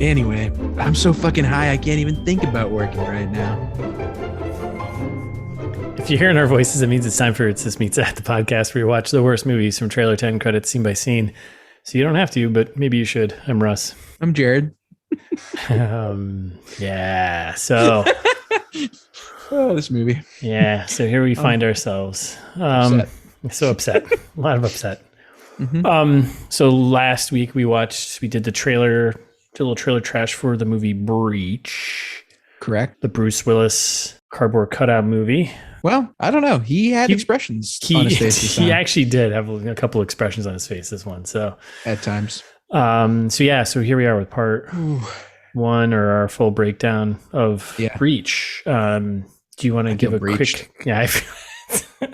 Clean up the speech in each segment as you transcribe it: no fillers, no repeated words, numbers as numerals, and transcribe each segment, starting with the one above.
Anyway, I'm so fucking high I can't even think about working right now. If you're hearing our voices, it means it's time for It's This Meets That, the podcast where you watch the worst movies from trailer to end credits scene by scene. So you don't have to, but maybe you should. I'm Russ. I'm Jared. Yeah, so... Oh, this movie. Yeah, so here we find ourselves. Upset. So upset. A lot of upset. Mm-hmm. So last week we did the little trailer trash for the movie Breach. Correct. The Bruce Willis cardboard cutout movie. Well, I don't know. He had expressions on his face this time. He actually did have a couple of expressions on his face, this one. So at times. So here we are with part one, or our full breakdown of Breach. Do you want to give a breached. quick... Yeah, I feel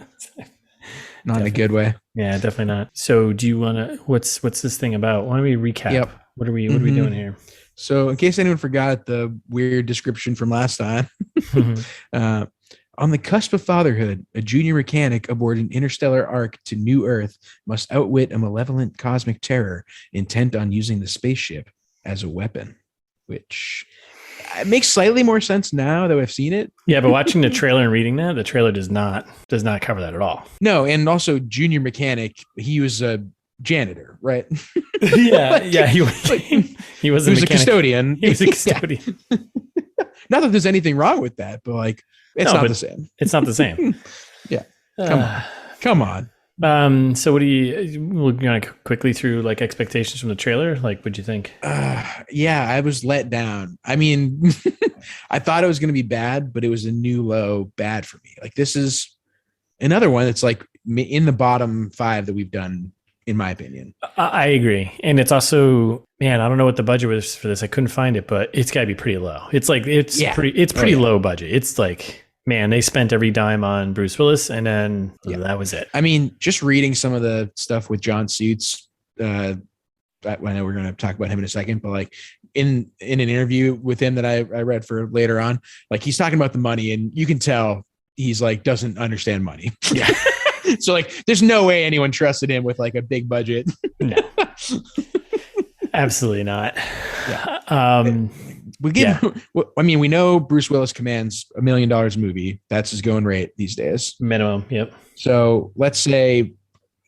not in a good way. Yeah, definitely not. So do you want to... What's this thing about? Why don't we recap? Yep. What are we doing here? So in case anyone forgot the weird description from last time, on the cusp of fatherhood, a junior mechanic aboard an interstellar ark to New Earth must outwit a malevolent cosmic terror intent on using the spaceship as a weapon, which makes slightly more sense now that I've seen it. Yeah, but watching the trailer and reading that, the trailer does not cover that at all. No, and also junior mechanic, he was a janitor, right? Yeah, he was a custodian. He was a custodian. Not that there's anything wrong with that, but like it's not the same. It's not the same. Yeah. Come on. So what we're gonna quickly through like expectations from the trailer. Like, what'd you think? Yeah, I was let down. I mean, I thought it was going to be bad, but it was a new low bad for me. Like, this is another one that's like in the bottom 5 that we've done, in my opinion. I agree. And it's also, man, I don't know what the budget was for this. I couldn't find it, but it's gotta be pretty low. It's like, pretty low budget. It's like, man, they spent every dime on Bruce Willis, and then that was it. I mean, just reading some of the stuff with John Suits, I know we're going to talk about him in a second, but like in an interview with him that I read for later on, like he's talking about the money, and you can tell he's like doesn't understand money. Yeah. So like, there's no way anyone trusted him with like a big budget. No, absolutely not. Yeah. We know Bruce Willis commands $1 million a movie. That's his going rate these days. Minimum. Yep. So let's say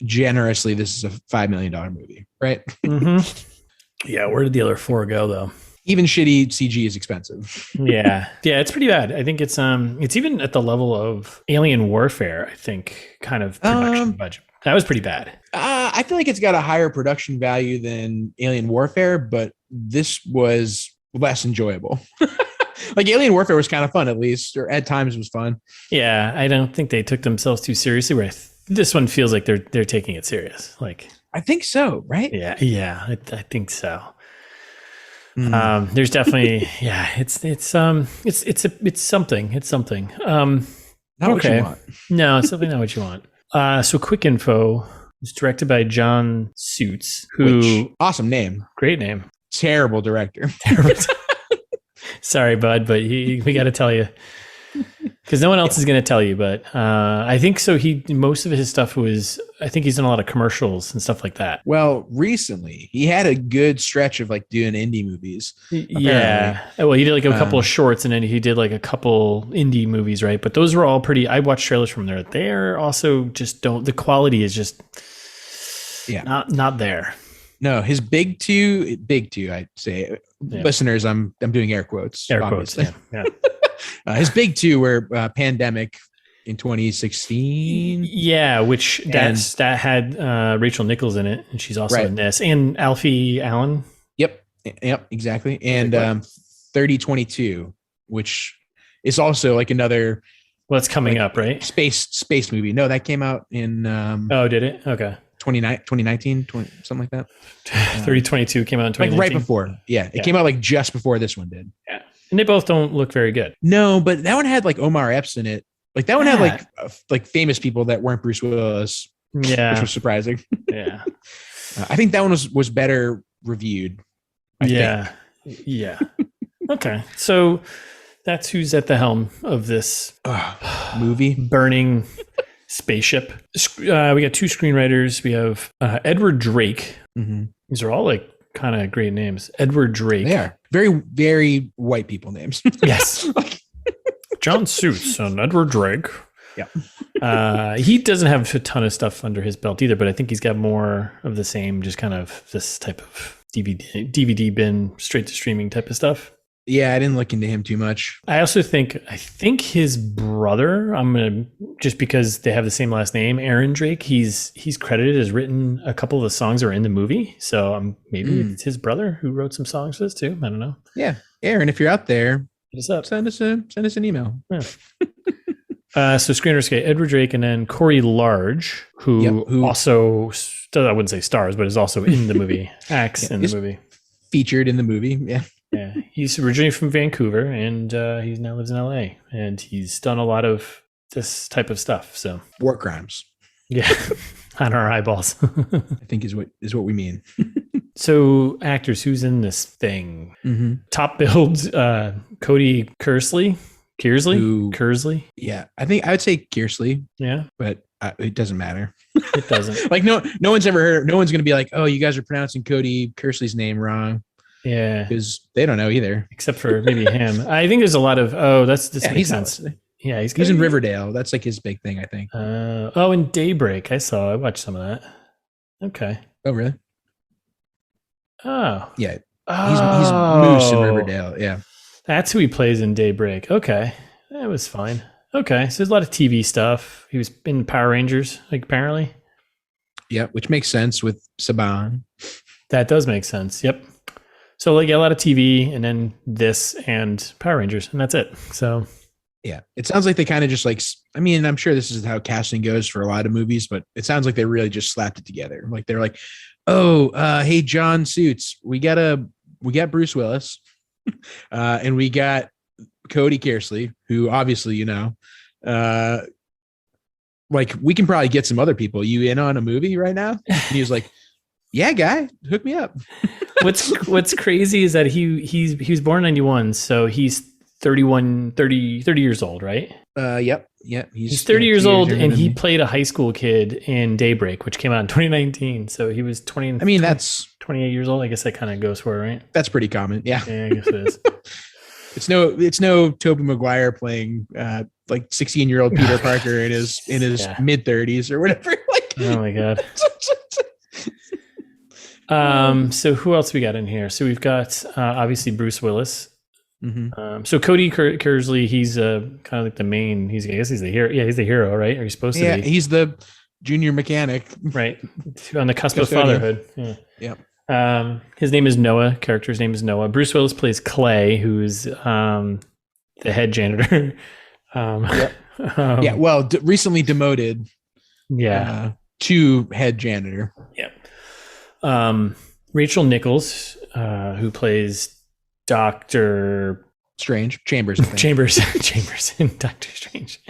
generously, this is a $5 million movie, right? Mm-hmm. Yeah. Where did the other 4 go though? Even shitty CG is expensive. Yeah, it's pretty bad. I think it's even at the level of Alien Warfare, I think, kind of production budget. That was pretty bad. I feel like it's got a higher production value than Alien Warfare, but this was less enjoyable. Like Alien Warfare was kind of fun, at least, or at times was fun. Yeah, I don't think they took themselves too seriously. Where this one feels like they're taking it serious. Like, I think so, right? Yeah, I think so. There's definitely, it's something. It's something. Not what you want. No, it's definitely not what you want. So quick info. It's directed by John Suits, awesome name. Great name. Terrible director. Sorry, bud, but we got to tell you. Because no one else is going to tell you, but I think so. Most of his stuff I think he's done a lot of commercials and stuff like that. Well, recently he had a good stretch of like doing indie movies. Apparently. Yeah. Well, he did like a couple of shorts, and then he did like a couple indie movies, right? But those were all pretty. I watched trailers from there. They're also just the quality is just not there. No, his big two, I'd say. Yeah. Listeners, I'm doing air quotes. Obviously. Yeah. His big 2 were Pandemic in 2016. Yeah, which that had Rachel Nichols in it, and she's also in this, and Alfie Allen. Yep, exactly. And 3022, which is also like another. Well, it's coming up, right? Space movie. No, that came out in. Did it? Okay. 2019, something like that. 3022 came out in 2019. Like right before. Yeah, it came out like just before this one did. Yeah. And they both don't look very good. No, but that one had like Omar Epps in it. Like that one had like famous people that weren't Bruce Willis. Yeah, which was surprising. Yeah, I think that one was better reviewed. I think. Yeah. Okay, so that's who's at the helm of this movie. Burning spaceship. We got 2 screenwriters. We have Edward Drake. Mm-hmm. These are all like kind of great names. Edward Drake. They are very, very white people names. Yes. John Suits and Edward Drake. Yeah. He doesn't have a ton of stuff under his belt either, but I think he's got more of the same, just kind of this type of DVD bin, straight to streaming type of stuff. Yeah, I didn't look into him too much. I think his brother, just because they have the same last name, Aaron Drake, he's credited as written a couple of the songs that are in the movie. So maybe it's his brother who wrote some songs for this too. I don't know. Yeah. Aaron, if you're out there, hit us up. Send us an email. Yeah. So screenwriters get Edward Drake and then Corey Large, who also, I wouldn't say stars, but is also in the movie, acts in the movie. Featured in the movie. Yeah. Yeah, he's originally from Vancouver, and he now lives in LA, and he's done a lot of this type of stuff. So war crimes, yeah, on our eyeballs. I think is what we mean. So actors, who's in this thing? Mm-hmm. Top billed, Cody Kearsley. Yeah, I think I would say Kearsley. Yeah, but it doesn't matter. It doesn't. Like no one's ever heard. No one's gonna be like, oh, you guys are pronouncing Cody Kearsley's name wrong. Yeah, because they don't know either, except for maybe him. I think there's a lot of this makes sense. Yeah, he's in Riverdale. That's like his big thing, I think. And Daybreak. I watched some of that. Okay. Oh, really? Oh, yeah. He's Moose in Riverdale. Yeah, that's who he plays in Daybreak. Okay, that was fine. Okay, so there's a lot of TV stuff. He was in Power Rangers, like apparently. Yeah, which makes sense with Saban. That does make sense. Yep. So like a lot of TV and then this and Power Rangers, and that's it. So yeah, it sounds like they kind of just like, I mean, I'm sure this is how casting goes for a lot of movies, but it sounds like they really just slapped it together. Like they're like, oh, hey, John Suits, we got Bruce Willis, and we got Cody Kearsley, who obviously, like we can probably get some other people. You in on a movie right now? And he was like, yeah, guy, hook me up. What's crazy is that he was born in 91, so he's 30 years old, right? Yep. He's 30 years old, and he played a high school kid in Daybreak, which came out in 2019. So he was 20. I mean, that's 28 years old. I guess that kind of goes for it, right? That's pretty common. Yeah, I guess it is. It's no Tobey Maguire playing like 16-year-old Peter Parker in his mid 30s or whatever. Like, oh my god. So who else we got in here? So we've got obviously Bruce Willis. Mm-hmm. So Cody Kearsley, he's kind of like the main. I guess he's the hero. Yeah, he's the hero, right? Are you supposed to be? Yeah, he's the junior mechanic, right? On the cusp of fatherhood. Yeah. Yep. His name is Noah. Character's name is Noah. Bruce Willis plays Clay, who's the head janitor. Yep. Yeah. Well, recently demoted. Yeah. To head janitor. Yep. Rachel Nichols, who plays Dr. Chambers in Doctor Strange.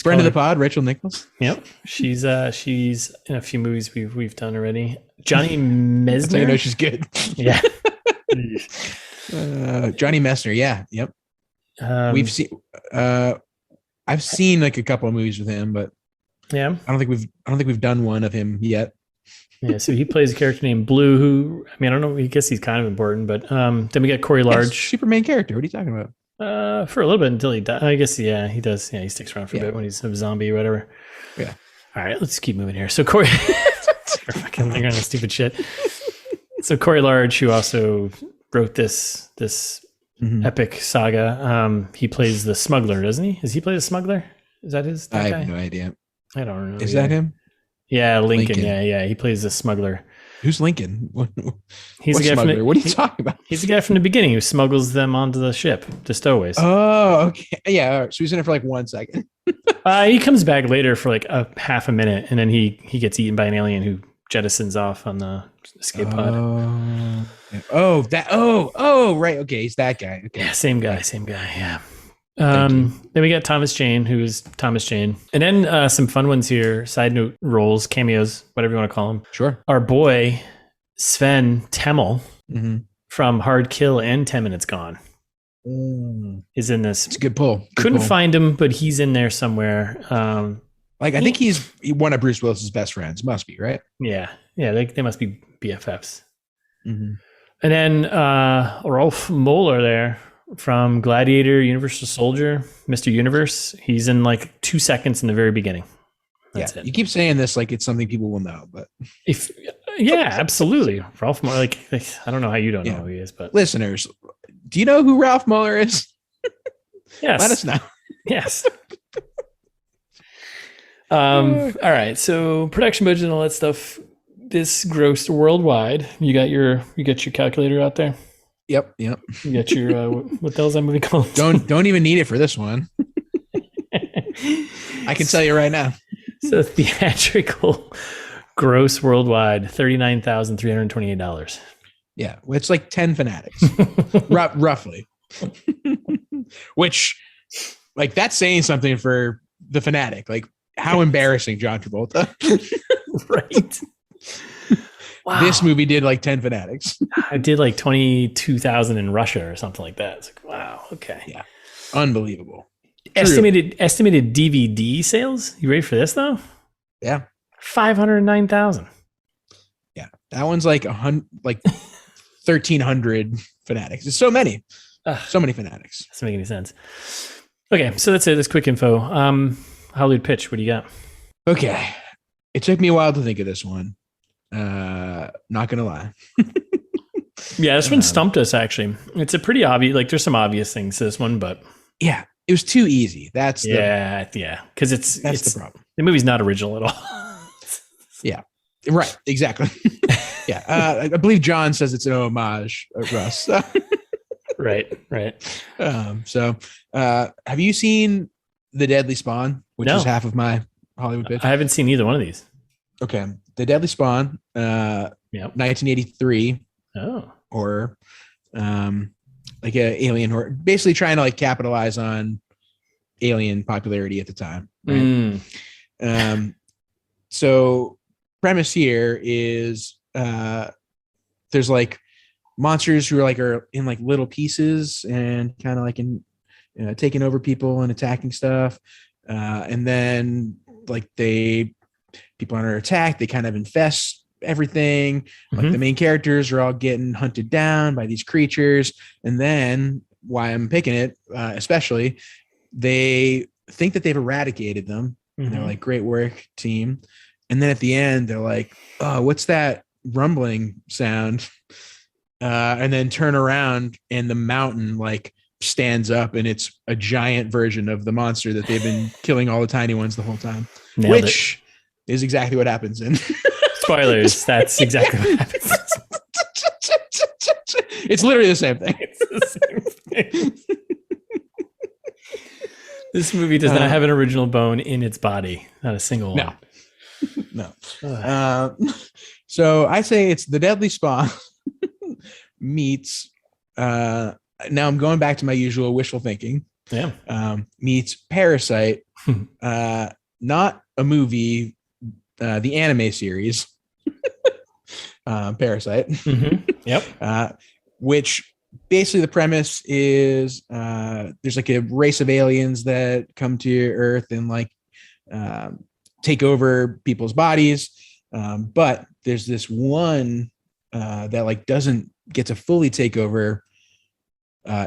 Friend of the pod, Rachel Nichols. Yep, she's in a few movies we've done already. Johnny Messner. I know she's good. Yeah. Johnny Messner. Yeah. Yep. We've seen. I've seen like a couple of movies with him, but yeah, I don't think we've done one of him yet. Yeah, so he plays a character named Blue, who, I mean, I don't know, I guess he's kind of important, but then we got Corey Large. Superman character. What are you talking about? For a little bit until he dies. I guess, yeah, he does. Yeah, he sticks around for a bit when he's a zombie or whatever. Yeah. All right, let's keep moving here. So Corey, we're fucking lingering on stupid shit. So Corey Large, who also wrote this epic saga, he plays the smuggler, doesn't he? Does he play the smuggler? Is that his? I have no idea. I don't know. Is that him? Yeah, Lincoln. Yeah. He plays the smuggler. Who's Lincoln? He's the guy smuggler? What are you talking about? He's the guy from the beginning who smuggles them onto the ship, the stowaways. Oh, okay. Yeah. All right. So he's in it for like 1 second. He comes back later for like a half a minute, and then he gets eaten by an alien who jettisons off on the escape pod. Right. Okay, he's that guy. Okay. Yeah, same guy. Yeah. Then we got Thomas Jane, who's Thomas Jane. And then some fun ones here, side note roles, cameos, whatever you want to call them. Sure. Our boy, Sven Temmel, from Hard Kill and 10 Minutes Gone, is in this. It's a good pull. Couldn't find him, but he's in there somewhere. Like, I think he's one of Bruce Willis's best friends. Must be, right? Yeah. They must be BFFs. Mm-hmm. And then Rolf Moeller there from Gladiator, Universal Soldier, Mr. Universe. He's in like 2 seconds in the very beginning. That's it. You keep saying this like it's something people will know, but absolutely. Ralph Moeller, like I don't know how you don't know who he is, but listeners, do you know who Ralph Moeller is? Yes. Let us know. Yes. All right. So production budget and all that stuff. This grossed worldwide. You got your calculator out there? Yep. You got your what the hell is that movie called? Don't even need it for this one. I can tell you right now. So theatrical gross worldwide $39,328. Yeah, it's like 10 Fanatics, roughly. Which, like, that's saying something for the Fanatic. Like, how embarrassing, John Travolta. Right. Wow. This movie did like 10 Fanatics. I did like 22,000 in Russia or something like that. It's like, wow. Okay. Yeah. Unbelievable. Estimated DVD sales. You ready for this though? Yeah. 509,000. Yeah. That one's like 1,300 Fanatics. It's so many. So many Fanatics. Doesn't make any sense. Okay. So that's it. That's quick info. Hollywood pitch. What do you got? Okay. It took me a while to think of this one. Not gonna lie. Yeah, this one stumped us actually. It's a pretty obvious, like there's some obvious things to this one, but yeah, it was too easy. Because it's the problem. The movie's not original at all. Yeah, right, exactly. Yeah, I believe John says it's an homage, Russ. Right. So, have you seen The Deadly Spawn, which is half of my Hollywood pitch? I haven't seen either one of these. Okay, The Deadly Spawn, 1983. Oh, horror, like a alien horror, basically trying to like capitalize on alien popularity at the time. Right? So premise here is there's like monsters who are in like little pieces and kind of like in taking over people and attacking stuff, and then like people are under attack. They kind of infest everything. Like the main characters are all getting hunted down by these creatures, and then why I'm picking it especially, they think that they've eradicated them, and they're like, great work, team. And then at the end they're like, oh, what's that rumbling sound? And then turn around and the mountain like stands up, and it's a giant version of the monster that they've been killing all the tiny ones the whole time. Which is exactly what happens in spoilers. That's exactly what happens. It's literally the same thing. It's the same thing. This movie does not have an original bone in its body. Not a single one. No. So I say it's The Deadly Spawn meets now I'm going back to my usual wishful thinking. Yeah. Meets Parasite. Not a movie, the anime series. Parasite. Yep. Which basically the premise is there's like a race of aliens that come to Earth and like take over people's bodies, but there's this one that like doesn't get to fully take over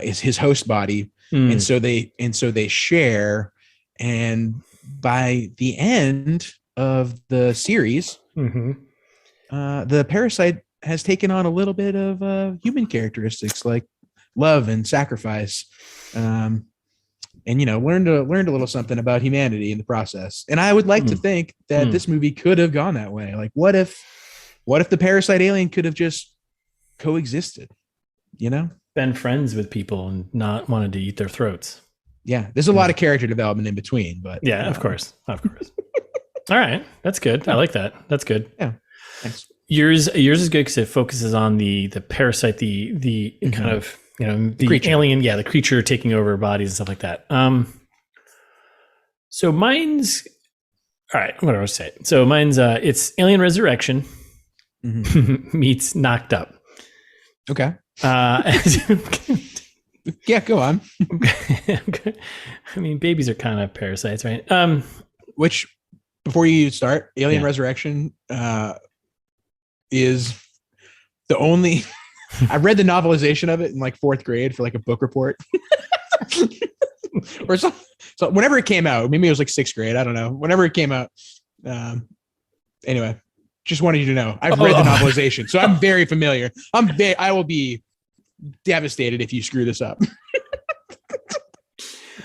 is his host body, and so they share, and by the end of the series, the parasite has taken on a little bit of human characteristics like love and sacrifice, and learned a little something about humanity in the process. And I would like to think that this movie could have gone that way. Like, what if the parasite alien could have just coexisted? Been friends with people and not wanted to eat their throats. Yeah, there's a lot of character development in between, but yeah, of course. All right, that's good. I like that. That's good. Yeah, thanks. Yours is good because it focuses on the parasite, the kind of the creature. Alien, the creature taking over bodies and stuff like that. So mine's all right. What do I say? So mine's it's Alien Resurrection meets Knocked Up. Okay. Yeah, go on. I mean, babies are kind of parasites, right? Which before you start, Alien Resurrection is the only. I read the novelization of it in like 4th grade for like a book report, or so whenever it came out. Maybe it was like 6th grade. I don't know. Whenever it came out. Anyway, just wanted you to know I've read the novelization, so I'm very familiar. I will be devastated if you screw this up.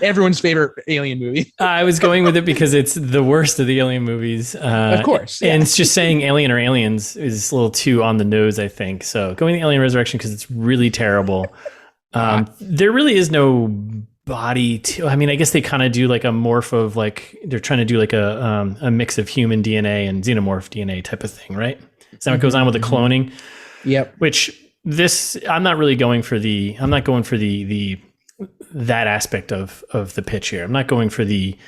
Everyone's favorite Alien movie. I was going with it because it's the worst of the Alien movies. Of course. Yeah. And it's just saying Alien or Aliens is a little too on the nose, I think. So going to Alien Resurrection because it's really terrible. There really is no body I mean, I guess they kind of do like a morph of like, they're trying to do like a mix of human DNA and xenomorph DNA type of thing, right? So what goes on with the cloning. Yep. Which I'm not going for the that aspect of the pitch here. I'm not going for the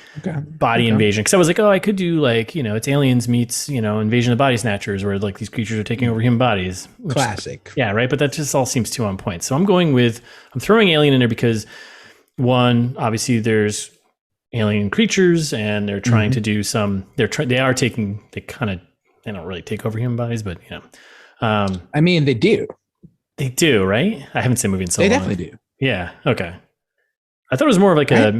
body invasion, because I was like, I could do like, it's Aliens meets, Invasion of the Body Snatchers, where like these creatures are taking over human bodies. Classic. Yeah, right. But that just all seems too on point. So I'm throwing Alien in there because, one, obviously there's alien creatures and they're trying to do some. They don't really take over human bodies, but I mean, they do. They do, right? I haven't seen the movie in so long. They definitely do. Yeah. Okay. I thought it was more of like a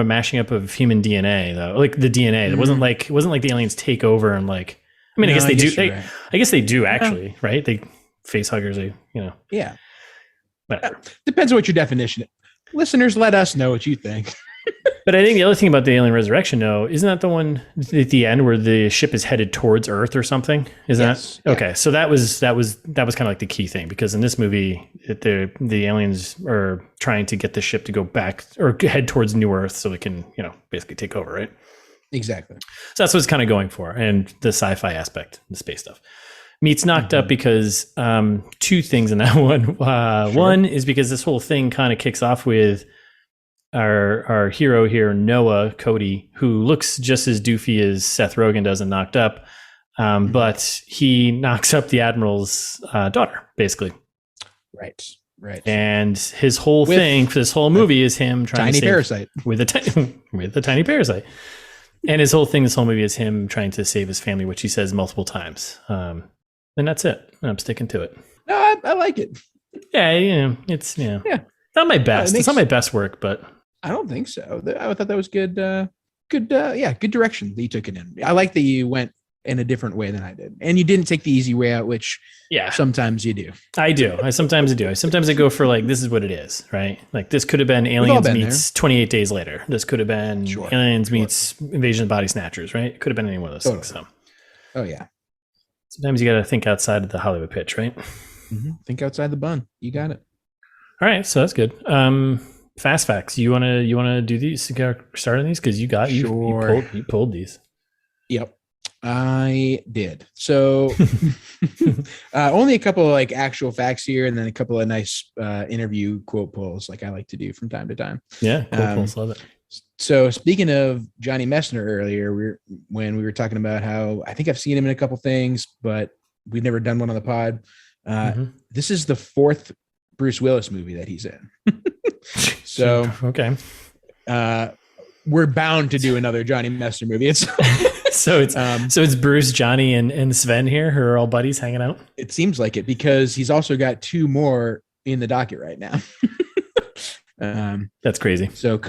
mashing up of human DNA though, like the DNA. It wasn't like the aliens take over and like. I mean, I guess they do. Right. I guess they do actually, right? They face huggers. Yeah. Whatever. Depends on what your definition is. Listeners, let us know what you think. But I think the other thing about the Alien Resurrection, though, isn't that the one at the end where the ship is headed towards Earth or something? Yes. That okay? So that was kind of like the key thing, because in this movie, the aliens are trying to get the ship to go back or head towards New Earth so it can basically take over, right? Exactly. So that's what it's kind of going for, and the sci-fi aspect, the space stuff. Meets knocked up because two things in that one. One is because this whole thing kind of kicks off with our hero here, Noah Cody, who looks just as doofy as Seth Rogen does in Knocked Up, but he knocks up the Admiral's daughter, basically. Right. And his whole thing for this whole movie is him trying to save parasite with a tiny parasite. And his whole thing, this whole movie, is him trying to save his family, which he says multiple times. And that's it. I'm sticking to it. No, I like it. Yeah, it's not my best. It's not my best work, but I don't think so. I thought that was good. Good direction that you took it in. I like that you went in a different way than I did, and you didn't take the easy way out, which sometimes you do. I do. Sometimes I go for like, this is what it is, right? Like this could have been Aliens meets 28 Days Later. This could have been Aliens meets Invasion of the Body Snatchers, right? It could have been any one of those things. So. Oh yeah. Sometimes you got to think outside of the Hollywood pitch, right? Mm-hmm. Think outside the bun. You got it. All right, so that's good. Fast facts. You wanna do these? Start on these because you pulled these. Yep, I did. So only a couple of like actual facts here, and then a couple of nice interview quote pulls, like I like to do from time to time. Yeah, quote pulls, love it. So speaking of Johnny Messner earlier, when we were talking about how I think I've seen him in a couple things, but we've never done one on the pod. This is the 4th Bruce Willis movie that he's in. So okay, we're bound to do another Johnny Messner movie. So it's Bruce, Johnny, and Sven here, who are all buddies hanging out. It seems like it, because he's also got 2 more in the docket right now. That's crazy. So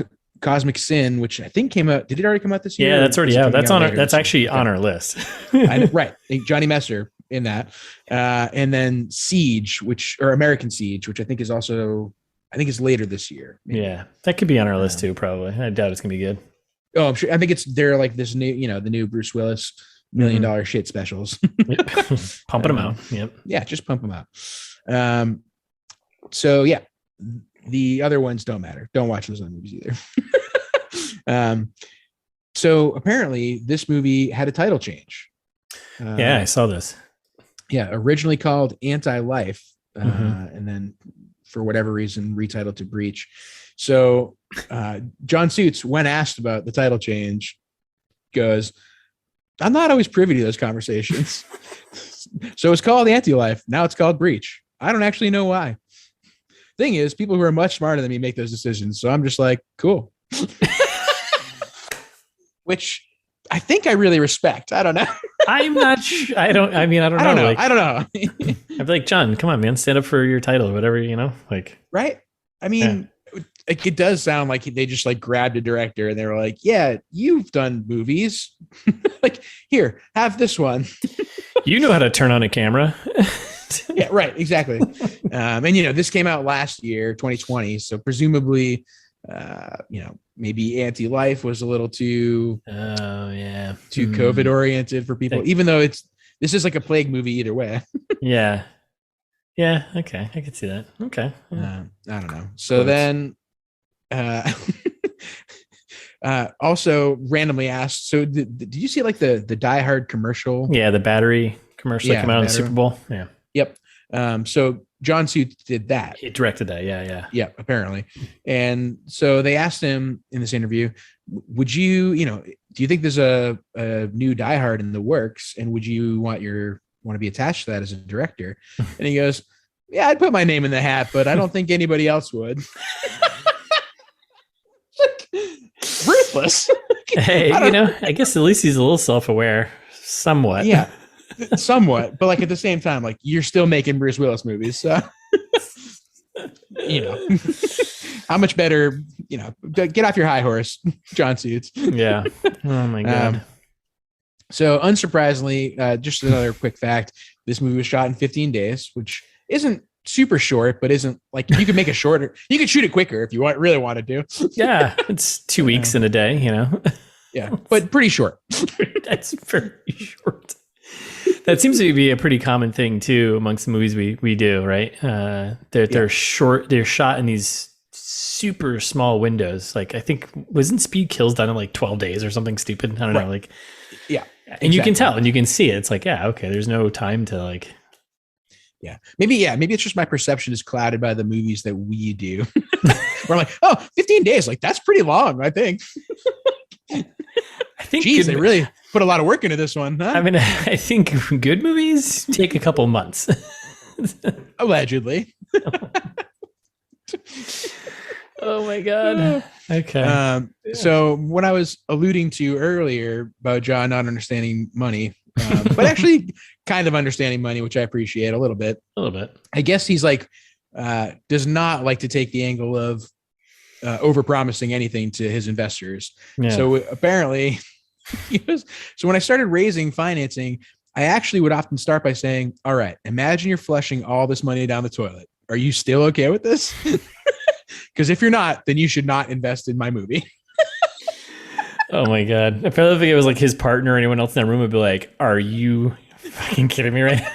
Cosmic Sin, which I think came out. Did it already come out this year? Yeah, that's already out. That's on. That's actually on our list. Right, Johnny Messner in that, and then Siege, or American Siege, which I think is later this year. Maybe. Yeah, that could be on our list too. Probably. I doubt it's gonna be good. Oh, I'm sure. I think they're like this new, the new Bruce Willis $1 million shit specials. Pumping them out. Yep. Yeah, just pump them out. So yeah, the other ones don't matter. Don't watch those other movies either. So apparently this movie had a title change. Yeah, I saw this. Yeah, originally called Anti-Life, and then for whatever reason retitled to Breach. So John Suits, when asked about the title change, goes, "I'm not always privy to those conversations." So it's called Anti-Life. Now it's called Breach. I don't actually know why. Thing is, people who are much smarter than me make those decisions. So I'm just like, cool. Which I think I really respect. I don't know. I'm not sure. I don't know. I don't know. I'd be like, John, come on, man, stand up for your title or whatever, like. Right. I mean, like, it does sound like they just like grabbed a director and they were like, yeah, you've done movies. Like, here, have this one. You know how to turn on a camera. Yeah, right. Exactly. And, this came out last year, 2020. So presumably, maybe Anti-Life was a little too COVID oriented for people, even though this is like a plague movie either way. Yeah. Yeah. Okay. I could see that. Okay. I don't know. So then, also randomly asked, so did you see like the Die Hard commercial? Yeah. The battery commercial that came out on the Super Bowl. Yeah. Yep. So John Suits did that. He directed that. Yeah. Yeah, apparently. And so they asked him in this interview, would you, do you think there's a new Die Hard in the works? And would you want to be attached to that as a director? And he goes, yeah, I'd put my name in the hat, but I don't think anybody else would. Ruthless. Hey, I guess at least he's a little self-aware, somewhat. Yeah, somewhat. But like at the same time, like you're still making Bruce Willis movies, so how much better? Get off your high horse, John Suits. Yeah. Oh my god. So unsurprisingly, just another quick fact: this movie was shot in 15 days, which isn't super short, but isn't like you could make it shorter. You could shoot it quicker if you really wanted to. Yeah, it's 2 weeks in a day, Yeah, but pretty short. That's very short. That seems to be a pretty common thing too amongst the movies we do, right? They're short. They're shot in these super small windows. Like I think wasn't Speed Kills done in like 12 days or something stupid? I don't know. Like yeah, and exactly. You can tell and you can see it. It's like okay, there's no time to like. Yeah, maybe it's just my perception is clouded by the movies that we do. We're like, 15 days, like that's pretty long, I think. Geez, they really put a lot of work into this one, huh? I mean, I think good movies take a couple months. Allegedly. Oh my god. Okay. So what I was alluding to earlier about John not understanding money, but actually kind of understanding money, which I appreciate a little bit. I guess he's like, does not like to take the angle of overpromising anything to his investors. Yeah. So apparently, so when I started raising financing, I actually would often start by saying, all right, imagine you're flushing all this money down the toilet. Are you still okay with this? Because if you're not, then you should not invest in my movie. Oh my God. I feel like it was like his partner or anyone else in that room would be like, are you fucking kidding me right now?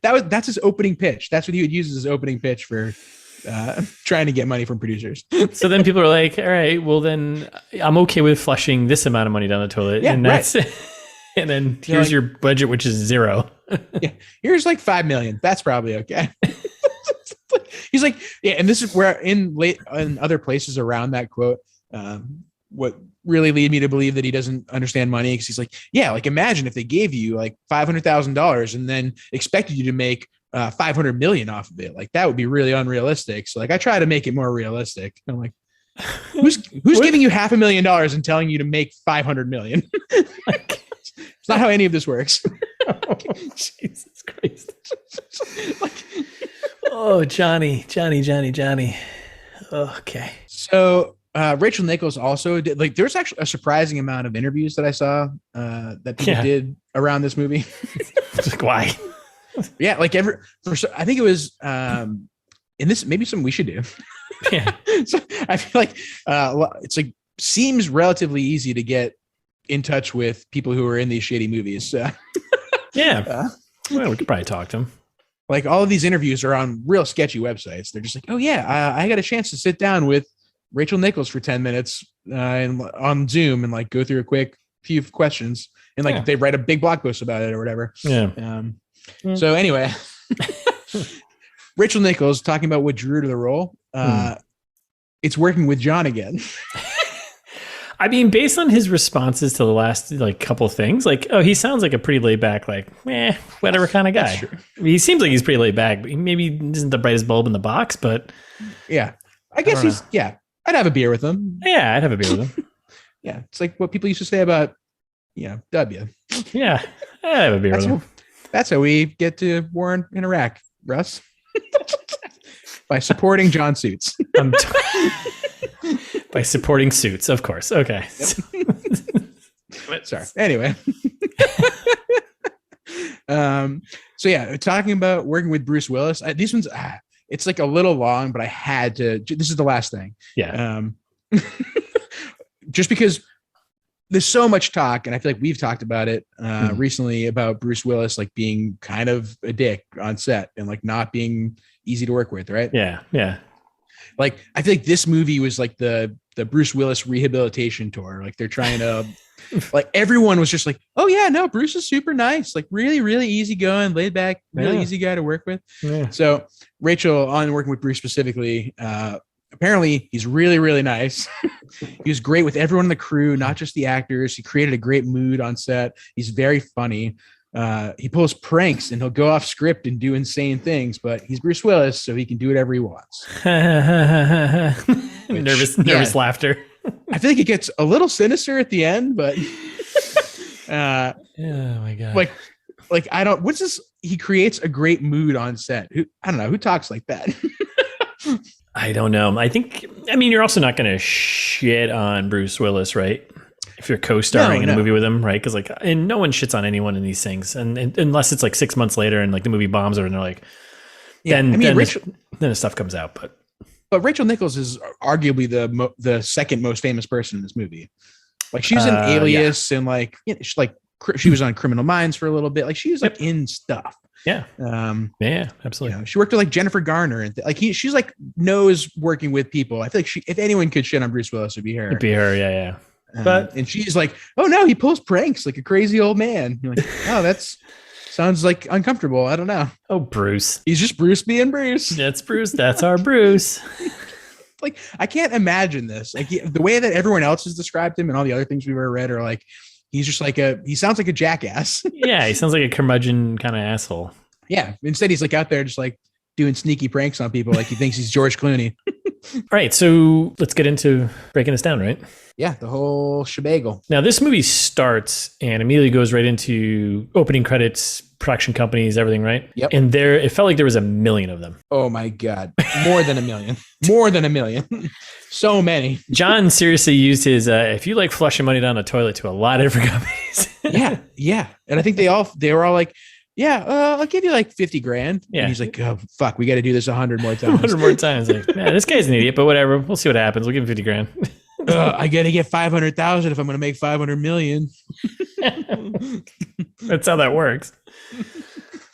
That's his opening pitch. That's what he would use as his opening pitch for trying to get money from producers. So then people are like, all right, well then I'm okay with flushing this amount of money down the toilet. Yeah, and that's it. And then here's your budget, which is $0. Yeah. Here's like $5 million. That's probably okay. He's like, yeah. And this is where in other places around that quote, what really lead me to believe that he doesn't understand money. Because he's like, yeah, like imagine if they gave you like $500,000 and then expected you to make 500 million off of it. Like that would be really unrealistic. So like I try to make it more realistic. I'm like, who's giving you $500,000 and telling you to make 500 million? It's not how any of this works. Oh, Jesus Christ. Oh, Johnny. Okay. So Rachel Nichols also did, like, there's actually a surprising amount of interviews that I saw that people did around this movie. Like, why? Yeah, like I think it was and this maybe something we should do. Yeah. So I feel like it's like seems relatively easy to get in touch with people who are in these shitty movies. Yeah. Well, we could probably talk to them. Like all of these interviews are on real sketchy websites. They're just like, oh yeah, I got a chance to sit down with Rachel Nichols for 10 minutes and on Zoom and like go through a quick few questions and like they write a big blog post about it or whatever. Yeah. So anyway, Rachel Nichols talking about what drew her to the role. It's working with John again. I mean, based on his responses to the last like couple things, like, he sounds like a pretty laid back, like, whatever kind of guy. I mean, he seems like he's pretty laid back, but he maybe isn't the brightest bulb in the box, but yeah, I guess I'd have a beer with him. Yeah, I'd have a beer with him. Yeah, it's like what people used to say about, W. Yeah, that would be that's how we get to war in Iraq, Russ. By supporting John Suits. By supporting Suits, of course. Okay. Yep. Sorry. Anyway. So yeah, talking about working with Bruce Willis. These ones, it's like a little long, but I had to. This is the last thing. Yeah. Just because there's so much talk, and I feel like we've talked about it recently about Bruce Willis like being kind of a dick on set and like not being easy to work with, right? Yeah. Yeah. Like I feel like this movie was like the Bruce Willis rehabilitation tour. Like they're trying to, like everyone was just like, oh yeah, no, Bruce is super nice, like really, really easy-going, laid back, really easy guy to work with. Yeah. So Rachel, on working with Bruce specifically, apparently he's really, really nice. He was great with everyone in the crew, not just the actors. He created a great mood on set. He's very funny. He pulls pranks and he'll go off script and do insane things, but he's Bruce Willis, so he can do whatever he wants. Nervous laughter. I feel like it gets a little sinister at the end, but oh my God. Like I don't, what's this? He creates a great mood on set. I don't know who talks like that. I don't know. I mean, you're also not going to shit on Bruce Willis, right? If you're co-starring in a movie with him, right? Because and no one shits on anyone in these things, and unless it's like 6 months later and like the movie bombs her, and they're like, then the stuff comes out. But Rachel Nichols is arguably the second most famous person in this movie. Like she's in Alias, and she was on Criminal Minds for a little bit. Like she was like in stuff. Yeah. Yeah, absolutely. She worked with like Jennifer Garner and she's like knows working with people. I feel like if anyone could shit on Bruce Willis, it'd be her. It'd be her. Yeah. And she's like, oh no, he pulls pranks like a crazy old man. You're like, oh, that's sounds like uncomfortable. I don't know. Oh, Bruce. He's just Bruce being Bruce. That's Bruce. That's our Bruce. Like, I can't imagine this. Like the way that everyone else has described him and all the other things we've ever read are like, he's just like he sounds like a jackass. Yeah. He sounds like a curmudgeon kind of asshole. Yeah. Instead, he's like out there just like doing sneaky pranks on people. Like he thinks he's George Clooney. All right. So let's get into breaking this down, right? Yeah, the whole shebagle. Now, this movie starts and immediately goes right into opening credits, production companies, everything, right? Yep. And it felt like there was 1 million of them. Oh my God. More than 1 million. More than 1 million. So many. John seriously used his, if you like flushing money down a toilet, to a lot of different companies. Yeah. And I think they were all like, I'll give you like 50 grand. Yeah. And he's like, oh, fuck, we got to do this 100 more times. 100 more times. Like, man, this guy's an idiot, but whatever. We'll see what happens. We'll give him 50 grand. I got to get 500,000 if I'm going to make 500 million. That's how that works.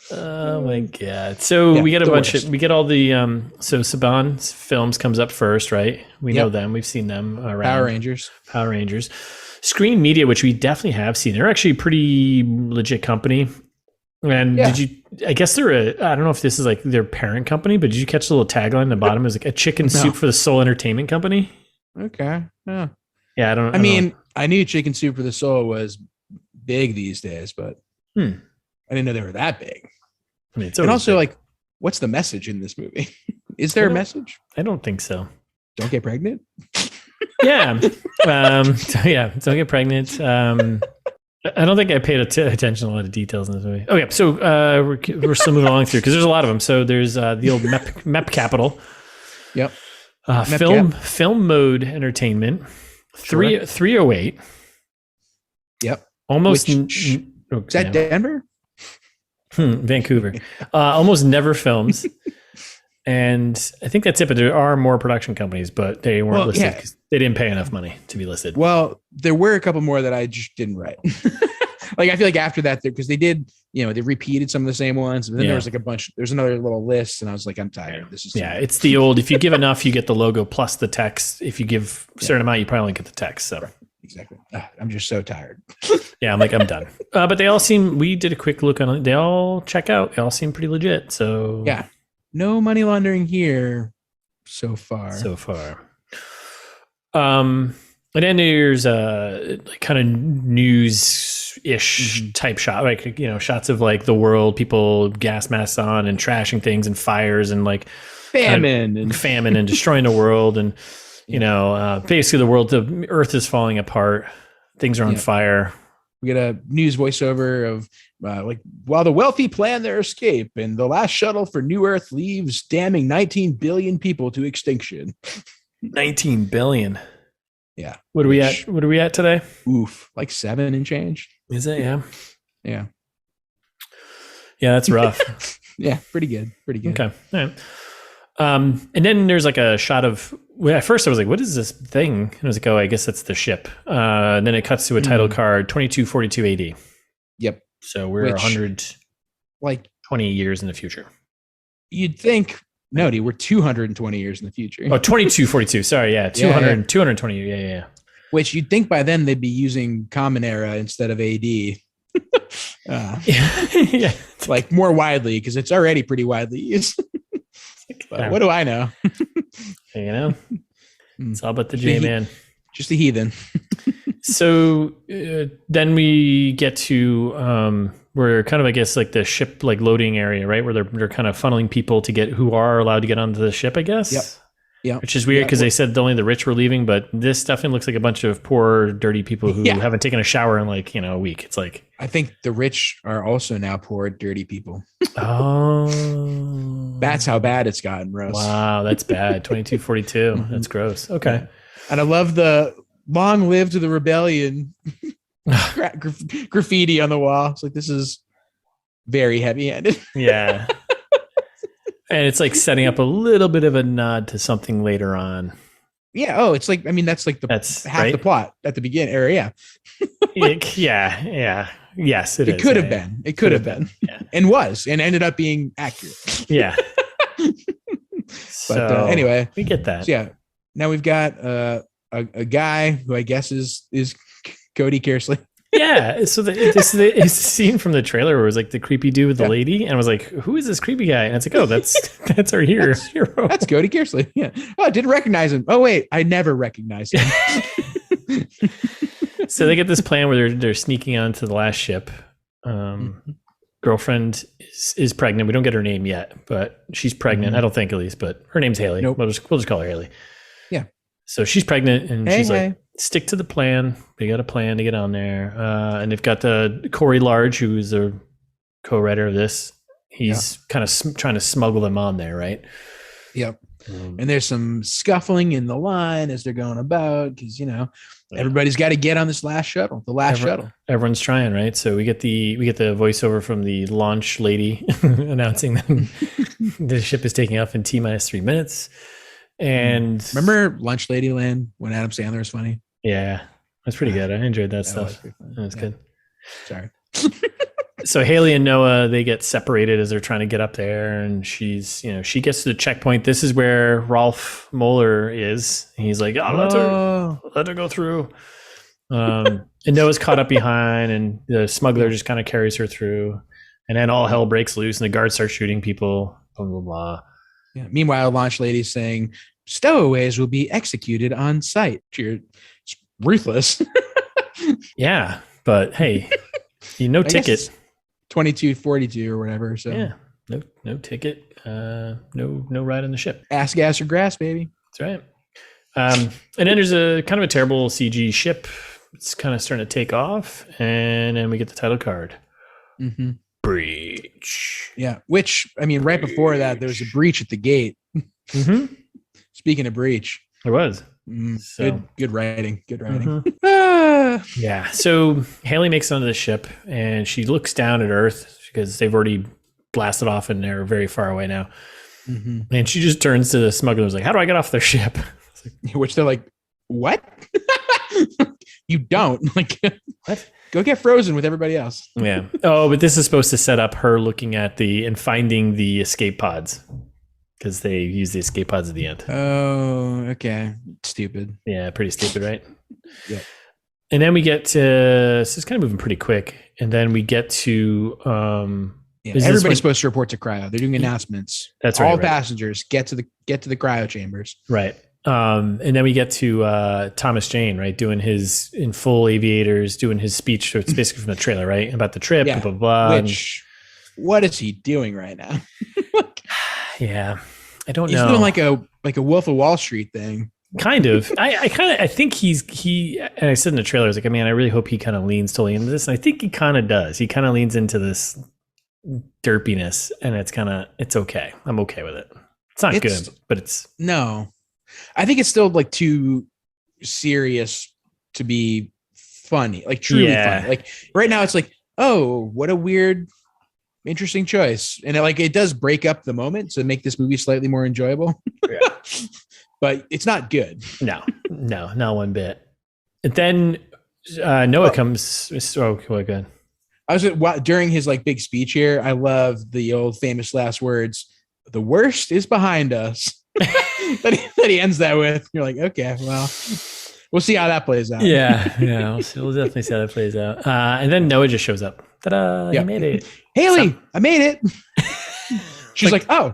Oh my God. So we get we get all the, so Saban's Films comes up first, right? We know them. We've seen them around. Power Rangers. Screen Media, which we definitely have seen. They're actually a pretty legit company. And I guess I don't know if this is like their parent company, but did you catch the little tagline at the bottom? It was like a chicken soup for the soul entertainment company. Okay. Yeah. Yeah. I mean, I knew Chicken Soup for the Soul was big these days, but I didn't know they were that big. I mean, and also like, what's the message in this movie? Is there a message? I don't think so. Don't get pregnant. Yeah. Don't get pregnant. I don't think I paid attention to a lot of details in this movie. Okay, so we're still moving along through because there's a lot of them. So there's the old MEP Capital. Yep. Film Mode Entertainment. 308. Yep. Almost. Is that Denver? Vancouver. Almost Never Films. And I think that's it. But there are more production companies, but they weren't listed because they didn't pay enough money to be listed. Well, there were a couple more that I just didn't write. Like, I feel like after that, because they did, they repeated some of the same ones. But then there was like a bunch. There's another little list, and I was like, I'm tired. This is it's the old. If you give enough, you get the logo plus the text. If you give a certain amount, you probably only get the text. So exactly. I'm just so tired. Yeah, I'm done. But they all seem. We did a quick look on it. They all check out. They all seem pretty legit. So yeah. No money laundering here so far. And then there's kind of news-ish type shot, like, shots of like the world, people gas masks on and trashing things and fires and like famine and destroying the world. And basically the Earth is falling apart. Things are on fire. We get a news voiceover of while the wealthy plan their escape and the last shuttle for New Earth leaves, damning 19 billion people to extinction. 19 billion. Yeah. What are we at? What are we at today? Oof, like 7 and change. Is it? Yeah. Yeah. Yeah, that's rough. Yeah, pretty good. Pretty good. Okay. All right. And then there's like a shot of. Well, at first I was like, "What is this thing?" And I was like, "Oh, I guess that's the ship." And then it cuts to a title card, 2242 AD. Yep. So we're 120 years in the future. You'd think. No, dude, we're 220 years in the future. Oh, 2242. Sorry, yeah, 200, 220. Yeah. Which you'd think by then they'd be using Common Era instead of AD. Yeah, like more widely because it's already pretty widely used. But what do I know? It's all about the J-Man. Just a heathen. So then we get to we're kind of, I guess, like the ship like loading area, right? Where they're kind of funneling people to get who are allowed to get onto the ship, I guess. Yep. Yeah. Which is weird because they said only the rich were leaving, but this definitely looks like a bunch of poor, dirty people who haven't taken a shower in like, a week. It's like I think the rich are also now poor, dirty people. Oh. That's how bad it's gotten, Russ. Wow, that's bad. 2242. That's gross. Okay. And I love the long live to the rebellion graffiti on the wall. It's like, this is very heavy-handed. Yeah. And it's like setting up a little bit of a nod to something later on. Yeah. Oh, it's like, I mean, that's half the plot at the beginning. Or yeah. Yeah. Yes, it is. It could have been. It could have been. Yeah. And ended up being accurate. Yeah. But anyway, we get that. So, yeah. Now we've got a guy who I guess is Cody Kearsley. Yeah. So it's a scene from the trailer where it was like the creepy dude with the lady, and I was like, "Who is this creepy guy?" And it's like, "Oh, that's our hero." That's Cody Kearsley. Yeah. Oh, I didn't recognize him. Oh wait, I never recognized him. So they get this plan where they're sneaking onto the last ship. Girlfriend is pregnant. We don't get her name yet, but she's pregnant. I don't think, at least, but her name's Haley. Nope. We'll just call her Haley. Yeah. So she's pregnant, and she's like, stick to the plan. We got a plan to get on there. And they've got the Corey Large, who is a co-writer of this. He's kind of trying to smuggle them on there, right? Yep. And there's some scuffling in the line as they're going about because, everybody's got to get on this last shuttle, shuttle. Everyone's trying, right? So we get the voiceover from the launch lady announcing that the ship is taking off in T-3 minutes. And remember Lunch Lady Land when Adam Sandler was funny? Yeah, that's pretty good. I enjoyed that stuff. That's good. Sorry. So Haley and Noah, they get separated as they're trying to get up there, and she gets to the checkpoint. This is where Rolf Moeller is. He's like, "Oh, let her go through." And Noah's caught up behind, and the smuggler just kind of carries her through. And then all hell breaks loose, and the guards start shooting people. Blah blah blah. Yeah. Meanwhile, Launch Lady's saying, "Stowaways will be executed on sight." It's ruthless. Yeah, but hey, no ticket. 2242 or whatever. So yeah, no ticket, no ride on the ship. Ass, gas, or grass, baby. That's right. And then there's a kind of a terrible CG ship. It's kind of starting to take off, and then we get the title card. Breach. Yeah, which I mean, right before that, there was a breach at the gate. Speaking of breach, there was. Good writing. Good writing. Yeah. So Haley makes it onto the ship, and she looks down at Earth because they've already blasted off and they're very far away now. And she just turns to the smugglers like, "How do I get off their ship?" Which they're like, "What? You don't like what? Go get frozen with everybody else." Yeah. Oh, but this is supposed to set up her looking at and finding the escape pods. Because they use the escape pods at the end. Oh, okay. Stupid. Yeah, pretty stupid, right? Yeah. And then we get to, so it's kind of moving pretty quick. And then we get to, everybody's supposed to report to cryo. They're doing announcements. That's right. All passengers get to the cryo chambers. Right. And then we get to Thomas Jane, right, doing his in full aviators, doing his speech. So it's basically from the trailer, right, about the trip. Yeah. Blah blah blah. What is he doing right now? Yeah, I don't know. He's doing like a Wolf of Wall Street thing. Kind of. I think and I said in the trailer, I was like, man, I really hope he kind of leans totally into this. And I think he kind of does. He kind of leans into this derpiness, and it's okay. I'm okay with it. It's not good, but it's no. I think it's still like too serious to be funny, like truly funny. Like right now, it's like, oh, what a weird, interesting choice, and it does break up the moment to make this movie slightly more enjoyable. Yeah. But it's not good. No, not one bit. And then Noah comes. Oh, good. I was during his big speech here. I love the old famous last words. The worst is behind us. that he ends that with. You're like, okay, well, we'll see how that plays out. Yeah. We'll definitely see how that plays out. And then Noah just shows up. Ta-da! He made it. Haley, I made it. She's like, oh,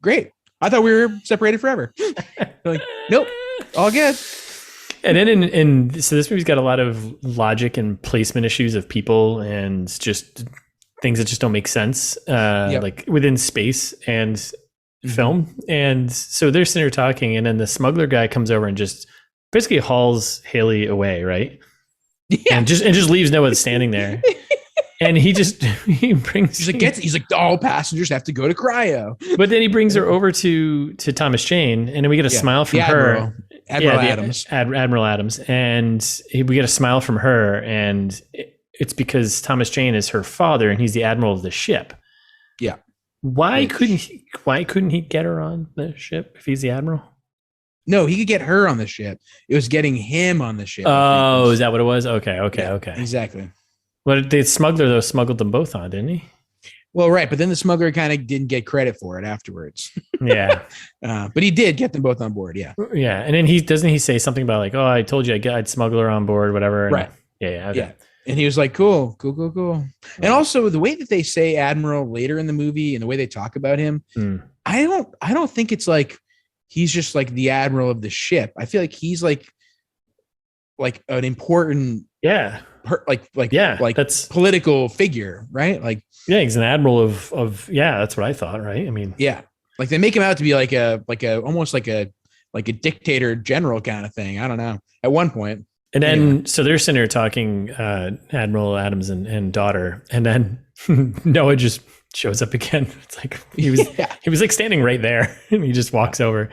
great. I thought we were separated forever. Like, nope, all good. And then so this movie's got a lot of logic and placement issues of people and just things that just don't make sense, like within space and film. And so they're sitting here talking, and then the smuggler guy comes over and just basically hauls Haley away, right? Yeah, and just leaves Noah standing there. And he's like, all passengers have to go to cryo. But then he brings her over to Thomas Jane, and then we get a smile from her. Admiral Adams. Admiral Adams. And we get a smile from her, and it's because Thomas Jane is her father, and he's the admiral of the ship. Yeah. Why couldn't he get her on the ship if he's the admiral? No, he could get her on the ship. It was getting him on the ship. Oh, is that what it was? Okay. Exactly. Well, the smuggler, though, smuggled them both on, didn't he? Well, right. But then the smuggler kind of didn't get credit for it afterwards. Yeah. But he did get them both on board. Yeah. Yeah. And then doesn't he say something about like, oh, I told you I'd smuggle her on board, whatever. And right. Yeah. Okay. Yeah. And he was like, cool. And also the way that they say Admiral later in the movie and the way they talk about him, I don't think it's like he's just like the admiral of the ship. I feel like he's like an important that's political figure, right? Like, yeah, he's an admiral of that's what I thought, right? I mean, yeah, like they make him out to be like a almost like a dictator general kind of thing. I don't know. At one point. And then, so they're sitting here talking, Admiral Adams and daughter, and then Noah just shows up again. It's like he was like standing right there, and he just walks over.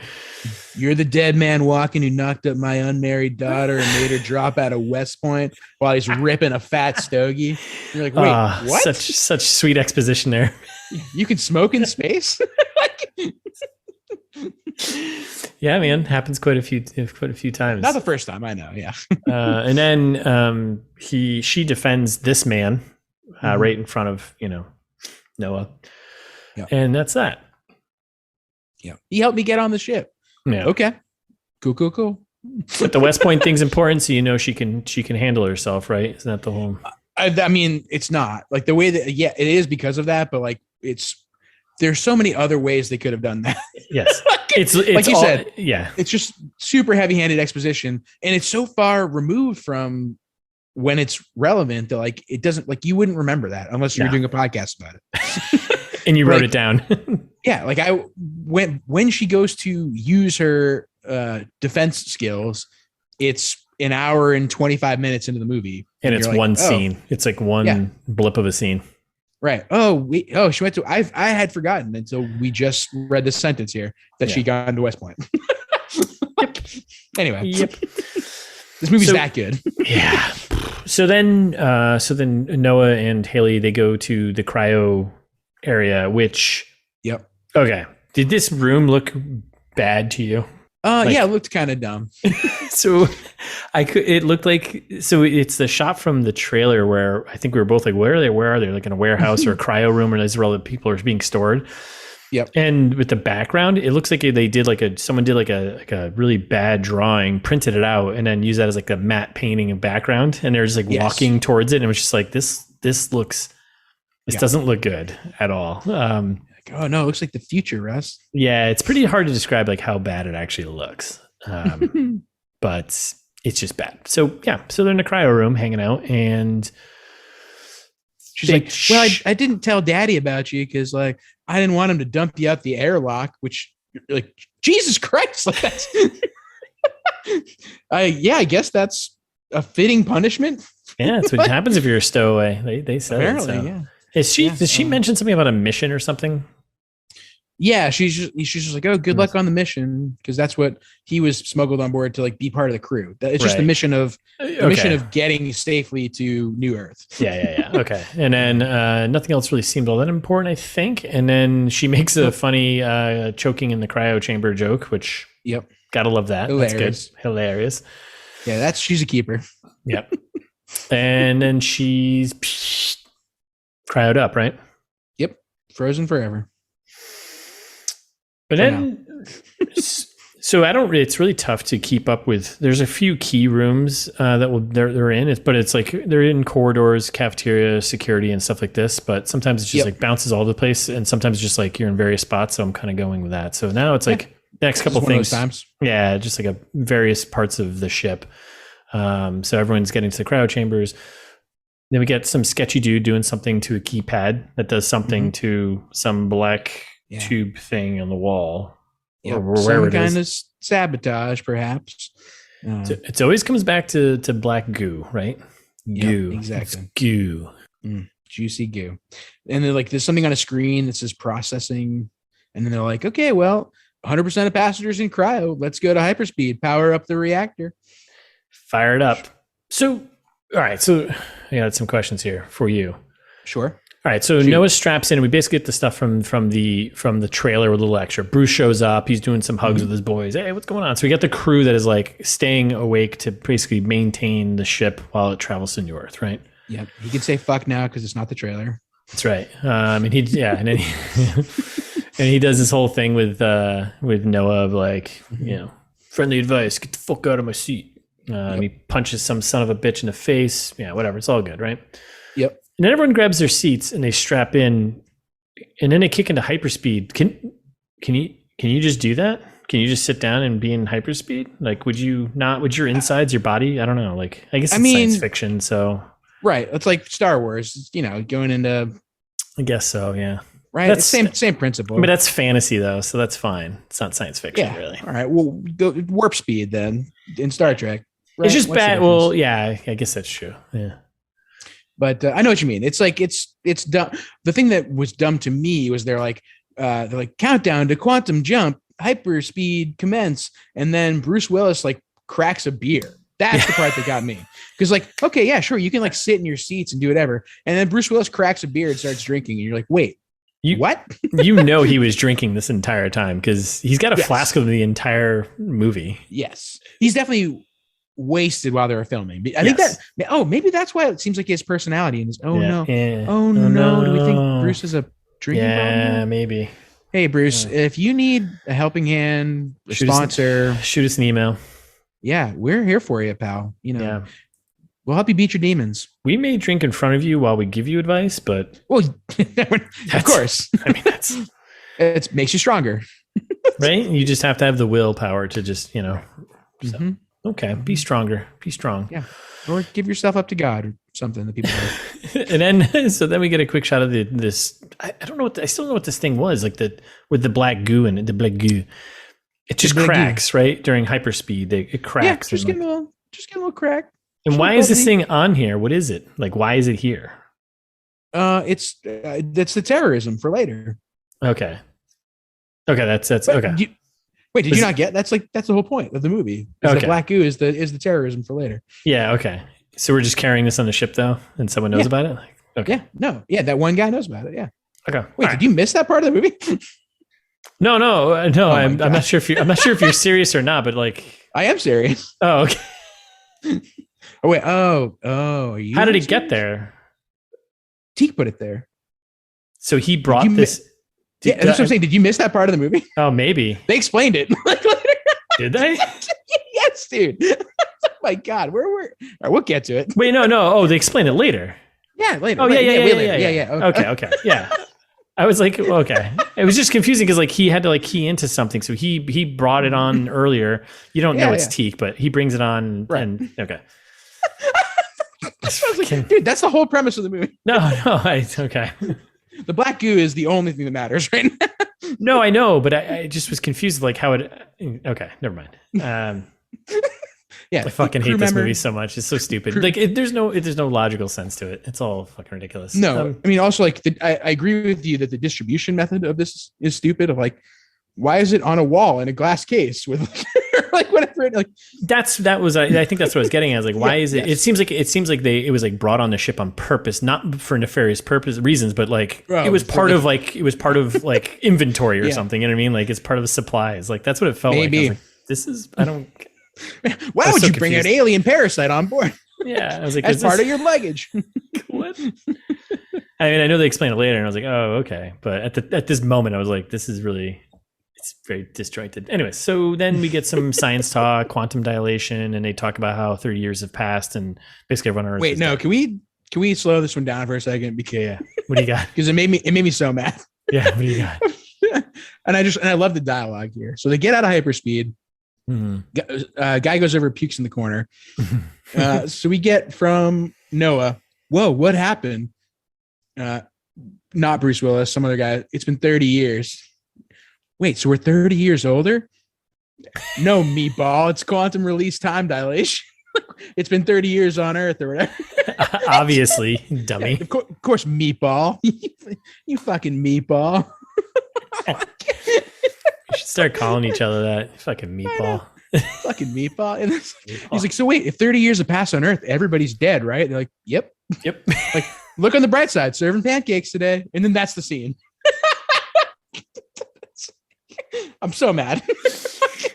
You're the dead man walking who knocked up my unmarried daughter and made her drop out of West Point while he's ripping a fat stogie. You're like, wait, what? Such sweet exposition there. You can smoke in space? Yeah, man, happens quite a few times. Not the first time, I know. Yeah. And then she defends this man right in front of Noah, and that's that. Yeah, he helped me get on the ship. Yeah. Okay. Cool. But the West Point thing's important, so she can handle herself, right? Isn't that the whole? I mean, it's not like the way that. Yeah, it is because of that, but like there's so many other ways they could have done that. Yes. It's like you said. Yeah. It's just super heavy-handed exposition, and it's so far removed from when it's relevant that like it doesn't, like you wouldn't remember that unless you were doing a podcast about it. And you wrote it down. Yeah. Like when she goes to use her defense skills, it's an hour and 25 minutes into the movie. And it's like, one scene. It's like one blip of a scene. Right. She went to, I had forgotten until we just read this sentence here that she got into West Point. Yep. Anyway. Yep. This movie's that good. Yeah. So then Noah and Haley, they go to the cryo area, which. Yep. Okay. Did this room look bad to you? Yeah, it looked kind of dumb. So it looked like, so it's the shot from the trailer where I think we were both like, where are they? Like in a warehouse or a cryo room, where where all the people are being stored. Yep. And with the background, it looks like they did someone did like a really bad drawing, printed it out, and then used that as like a matte painting of background. And they're just like walking towards it. And it was just like, this doesn't look good at all. Oh no, it looks like the future, Russ. Yeah, it's pretty hard to describe like how bad it actually looks. But it's just bad. So they're in the cryo room hanging out, and she's like, well, I didn't tell Daddy about you because like I didn't want him to dump you out the airlock, which you're like, Jesus Christ, like that's I guess that's a fitting punishment. Yeah, that's what happens if you're a stowaway. They said apparently, it, so. yeah. Does she mention something about a mission or something? Yeah, she's just like, oh, good luck on the mission, because that's what he was smuggled on board to like be part of the crew. It's just the mission of getting safely to New Earth. Yeah. Okay, and then nothing else really seemed all that important, I think. And then she makes a funny choking in the cryo chamber joke, which gotta love that. Hilarious. That's good, hilarious. Yeah, she's a keeper. Yep. And then she's cryoed up, right? Yep, frozen forever. But then, so it's really tough to keep up with. There's a few key rooms they're in, but it's like they're in corridors, cafeteria, security, and stuff like this. But sometimes it's just like bounces all over the place, and sometimes just like you're in various spots. So I'm kind of going with that. So now it's like the next couple things. Yeah, just like various parts of the ship. So everyone's getting to the cryo chambers. Then we get some sketchy dude doing something to a keypad that does something to some black tube thing on the wall. Or some kind of sabotage, perhaps. It always comes back to black goo, right? Goo. Exactly. It's goo. Juicy goo. And then like there's something on a screen that says processing. And then they're like, okay, well, 100% of passengers in cryo. Let's go to hyperspeed. Power up the reactor. Fire it up. So, all right. So I got some questions here for you. Sure. All right, so Noah straps in, and we basically get the stuff from the trailer with a little extra. Bruce shows up. He's doing some hugs with his boys. Hey, what's going on? So we got the crew that is like staying awake to basically maintain the ship while it travels to New Earth, right? Yeah, he can say fuck now because it's not the trailer. That's right. And then he does this whole thing with Noah of like, friendly advice, get the fuck out of my seat. And he punches some son of a bitch in the face. Yeah, whatever. It's all good, right? Yep. And then everyone grabs their seats and they strap in, and then they kick into hyperspeed. Can you just do that? Can you just sit down and be in hyperspeed? Like, would you not? Would your insides, your body? I don't know. Like, I guess it's science fiction, so right. It's like Star Wars. Going into. I guess so. Yeah. Right. It's same principle. But that's fantasy though, so that's fine. It's not science fiction, really. All right. Well, go warp speed then in Star Trek. Right? It's just bad. Well, yeah. I guess that's true. Yeah. But I know what you mean. It's like it's dumb. The thing that was dumb to me was they're like countdown to quantum jump, hyperspeed commence, and then Bruce Willis like cracks a beer. That's the part that got me. Because like, okay, yeah, sure, you can like sit in your seats and do whatever, and then Bruce Willis cracks a beer and starts drinking, and you're like, wait, what? He was drinking this entire time because he's got a flask of the entire movie. Yes, he's definitely wasted while they were filming. I think maybe that's why it seems like his personality and no, do we think Bruce is a drinking problem? Maybe. Hey Bruce, if you need a helping hand, sponsor, shoot us an email. Yeah, we're here for you, pal. We'll help you beat your demons. We may drink in front of you while we give you advice, but of course. I mean, it makes you stronger, right? You just have to have the willpower to just Okay, be stronger. Be strong. Yeah, or give yourself up to God or something that people do. And then we get a quick shot of this. I don't know I still don't know what this thing was like with the black goo and the black goo. It just cracks right during hyperspeed. It cracks. Yeah, just get a little crack. And why is this thing on here? What is it like? Why is it here? It's the terrorism for later. Okay. That's okay. Wait, did you not get? That's the whole point of the movie. The black goo is the terrorism for later. Yeah. Okay. So we're just carrying this on the ship though, and someone knows about it. Okay. Yeah. No. Yeah. That one guy knows about it. Yeah. Okay. Wait, did you miss that part of the movie? No. I'm not sure if you're serious or not, but like I am serious. Oh. Okay. Oh wait. Oh. Are you? How did it get there? Teak put it there. So he brought this. That's what I'm saying. Did you miss that part of the movie? Oh, maybe. They explained it. Did they? Yes, dude. Oh my God. All right, we'll get to it. Wait, no. Oh, they explained it later. Yeah, later. Oh, yeah. Okay. Yeah. I was like, okay. It was just confusing because like he had to like key into something. So he brought it on earlier. You don't know it's teak, but he brings it on. Right. And okay. I was like, dude, that's the whole premise of the movie. No. Okay. The black goo is the only thing that matters right now. No, I know, but I just was confused like how it. Okay, never mind. Yeah, I fucking hate this movie so much. It's so stupid. Like there's no logical sense to it. It's all fucking ridiculous. No, I mean, also like I agree with you that the distribution method of this is stupid. Of like, why is it on a wall in a glass case with like whatever? Like I think that's what I was getting at. I was like, why is it? Yes. It seems like it was like brought on the ship on purpose, not for nefarious reasons, but like it was part of like inventory or something. You know what I mean? Like it's part of the supplies. Like that's what it felt like. I was like, this is I don't. Why would you bring an alien parasite on board? Yeah, I was like, as part of your luggage. What? I mean, I know they explain it later, and I was like, oh, okay. But at this moment, I was like, this is really, it's very disjointed. Anyway, so then we get some science talk, quantum dilation, and they talk about how 30 years have passed, and basically everyone on Earth. Wait, no, can we slow this one down for a second? Because yeah. What do you got? Because it made me so mad. Yeah, what do you got? and I love the dialogue here. So they get out of hyperspeed. Mm-hmm. Guy goes over, pukes in the corner. So we get from Noah, whoa, what happened? Not Bruce Willis, some other guy. It's been 30 years. Wait, so we're 30 years older? No, meatball. It's quantum release time dilation. It's been 30 years on Earth or whatever. Obviously, dummy. Of course, meatball. You fucking meatball. We should start calling each other that. Fucking meatball. Fucking meatball. And he's like, so wait, if 30 years have passed on Earth, everybody's dead, right? They're like, yep. Like, look on the bright side, serving pancakes today. And then that's the scene. I'm so mad.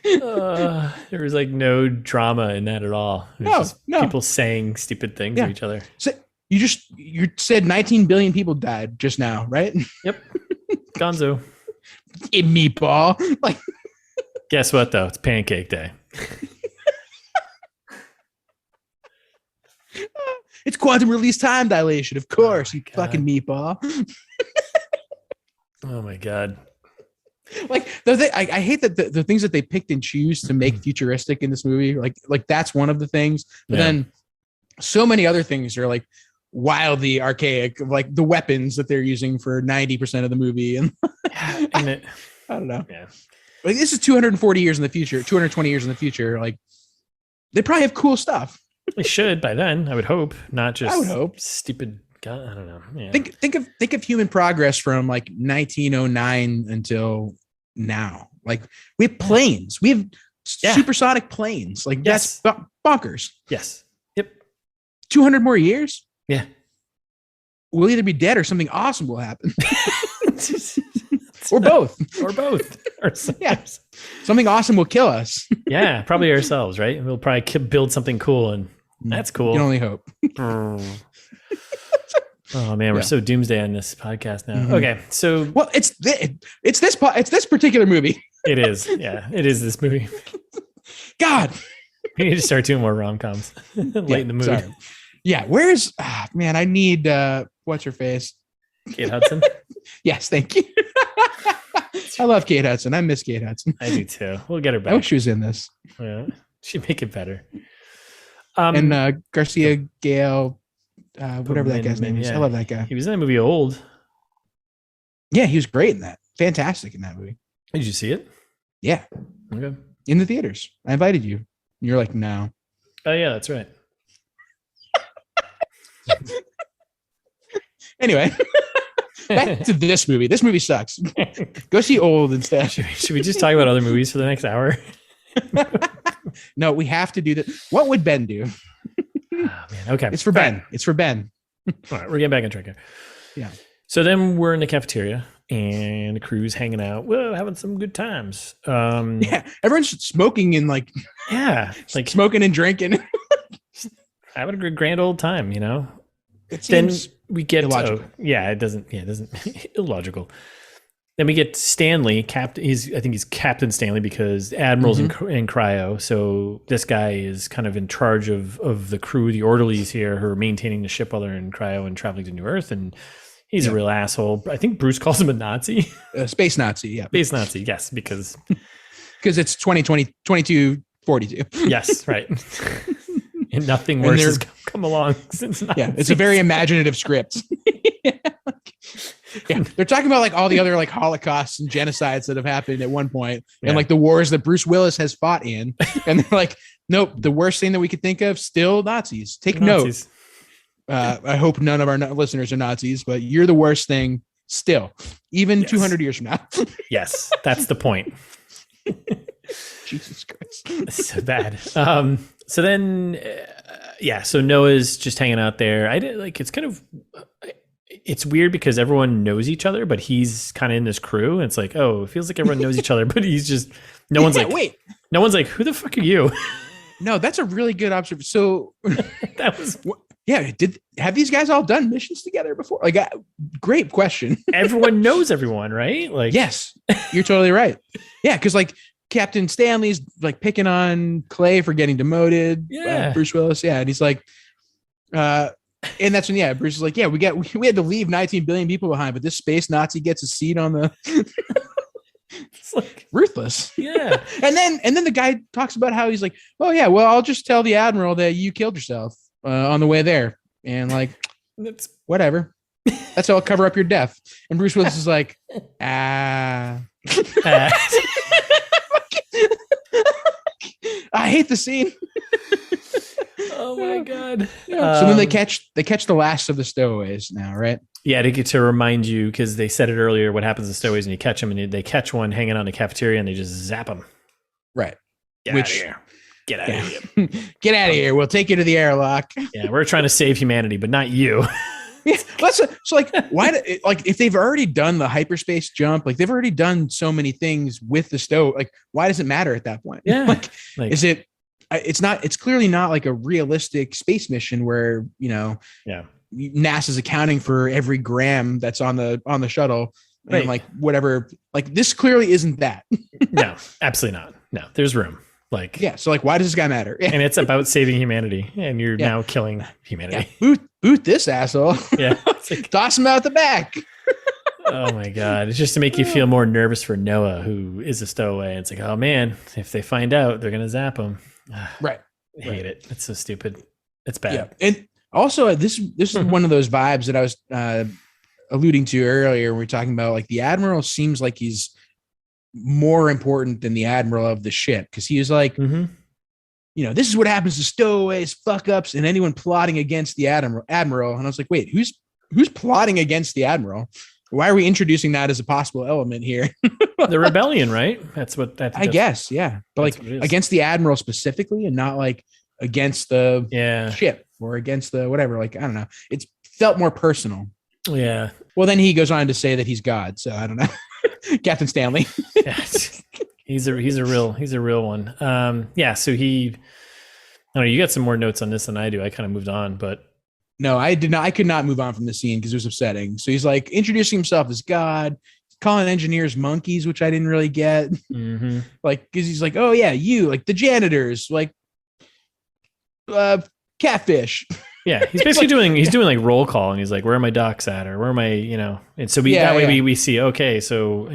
There was like no drama in that at all. It was no. People saying stupid things to each other. So you said 19 billion people died just now, right? Yep. Gonzo. Meatball. Like, guess what though? It's pancake day. It's quantum release time dilation, of course. You fucking meatball. Oh my god. Like I hate that the things that they picked and choose to make futuristic in this movie. Like that's one of the things. But then so many other things are like wildly archaic, like the weapons that they're using for 90% of the movie. And I don't know. Yeah. Like this is 240 years in the future, 220 years in the future. Like they probably have cool stuff. They should by then, I would hope. Not just I would hope. Stupid God, I don't know. Yeah. Think of human progress from like 1909 until now. Like we have planes. We have supersonic planes. Like that's bonkers. Yes. Yep. 200 more years? Yeah. We'll either be dead or something awesome will happen. Or both. Yeah. Something awesome will kill us. Yeah, probably ourselves, right? We'll probably build something cool, and that's cool. You can only hope. Oh man, we're so doomsday on this podcast now. Mm-hmm. Okay, so it's this particular movie. It is, yeah, it is this movie. God, we need to start doing more rom-coms late in the movie. Sorry. Yeah, where's man? I need what's her face? Kate Hudson. Yes, thank you. I love Kate Hudson. I miss Kate Hudson. I do too. We'll get her back. I wish she was in this. Yeah, she'd make it better. And Garcia Gale. Whatever that guy's name is. I love that guy. He was in that movie Old. Yeah, he was great in that. Fantastic in that movie. Did you see it? Yeah. Okay. In the theaters. I invited you. You're like, no. Oh, yeah, that's right. Anyway, back to this movie. This movie sucks. Go see Old instead. Should we just talk about other movies for the next hour? No, we have to do that. What would Ben do? Oh, man. Okay. It's for Ben. It's for Ben. All right. We're getting back on track here. Yeah. So then we're in the cafeteria and the crew's hanging out. Well, having some good times. Yeah. Everyone's smoking and like smoking and drinking. Having a grand old time, you know? It seems then we get illogical. It doesn't illogical. Then we get Stanley, I think he's Captain Stanley because Admiral's in cryo. So this guy is kind of in charge of the crew, the orderlies here who are maintaining the ship while they're in cryo and traveling to New Earth. And he's a real asshole. I think Bruce calls him a Nazi. Space Nazi, yeah. Space Nazi, yes, because it's 2242. Yes, right. And nothing worse has come along since Nazi. Yeah, it's a very imaginative script. Yeah, they're talking about like all the other like Holocausts and genocides that have happened at one point, and like the wars that Bruce Willis has fought in, and they're like, nope, the worst thing that we could think of, still Nazis. Take note. I hope none of our listeners are Nazis, but you're the worst thing still, even 200 years from now. Yes, that's the point. Jesus Christ, so bad. So then, so Noah's just hanging out there. It's kind of, it's weird because everyone knows each other, but he's kind of in this crew. And it's like, oh, it feels like everyone knows each other, but he's just, no one's like, who the fuck are you? No, that's a really good observation. So that was, have these guys all done missions together before? Like, great question. Everyone knows everyone, right? Like, yes, you're totally right. Yeah, because like Captain Stanley's like picking on Clay for getting demoted. Yeah, Bruce Willis. Yeah, and he's like, and that's when Bruce is like, yeah, we had to leave 19 billion people behind, but this space Nazi gets a seat on the. It's like ruthless. Yeah. and then the guy talks about how he's like, oh yeah, well, I'll just tell the admiral that you killed yourself on the way there, and like that's whatever. That's how I'll cover up your death. And Bruce Willis is like, I hate the scene. Oh my god. Yeah. So then they catch the last of the stowaways now, right? Yeah, to get to remind you, because they said it earlier, what happens to stowaways and you catch them, and they catch one hanging on the cafeteria and they just zap them. Right. Get out of here. Get out of here. We'll take you to the airlock. Yeah, we're trying to save humanity, but not you. Yeah, so like, why? Like, if they've already done the hyperspace jump, like they've already done so many things with the stow, like why does it matter at that point? Yeah, like is it? It's not. It's clearly not like a realistic space mission where NASA's accounting for every gram that's on the shuttle, and like whatever. Like this clearly isn't that. No, absolutely not. No, there's room. Like, yeah. So like, why does this guy matter? And it's about saving humanity, and you're now killing humanity. Yeah. Boot this asshole. Yeah. Like, toss him out the back. Oh my God. It's just to make you feel more nervous for Noah, who is a stowaway. It's like, oh man, if they find out, they're going to zap him. Right. I hate it. It's so stupid. It's bad. Yeah. And also this is one of those vibes that I was alluding to earlier when we were talking about like the admiral seems like he's more important than the admiral of the ship. Cause he was like, this is what happens to stowaways, fuck ups, and anyone plotting against the admiral. And I was like, wait, who's plotting against the admiral? Why are we introducing that as a possible element here? The rebellion, right? That's I guess. Yeah. But like against the admiral specifically and not like against the ship or against the whatever. Like, I don't know. It's felt more personal. Yeah. Well, then he goes on to say that he's God. So I don't know. Captain Stanley. Yeah. He's a real one. So I don't know, you got some more notes on this than I do. I kind of moved on, but no, I did not. I could not move on from the scene because it was upsetting. So he's like introducing himself as God, calling engineers monkeys, which I didn't really get. Like, because he's like, oh yeah, you like the janitors, like catfish. Yeah, he's basically doing like roll call, and he's like, where are my docs at, or where am I, and so we see, okay, so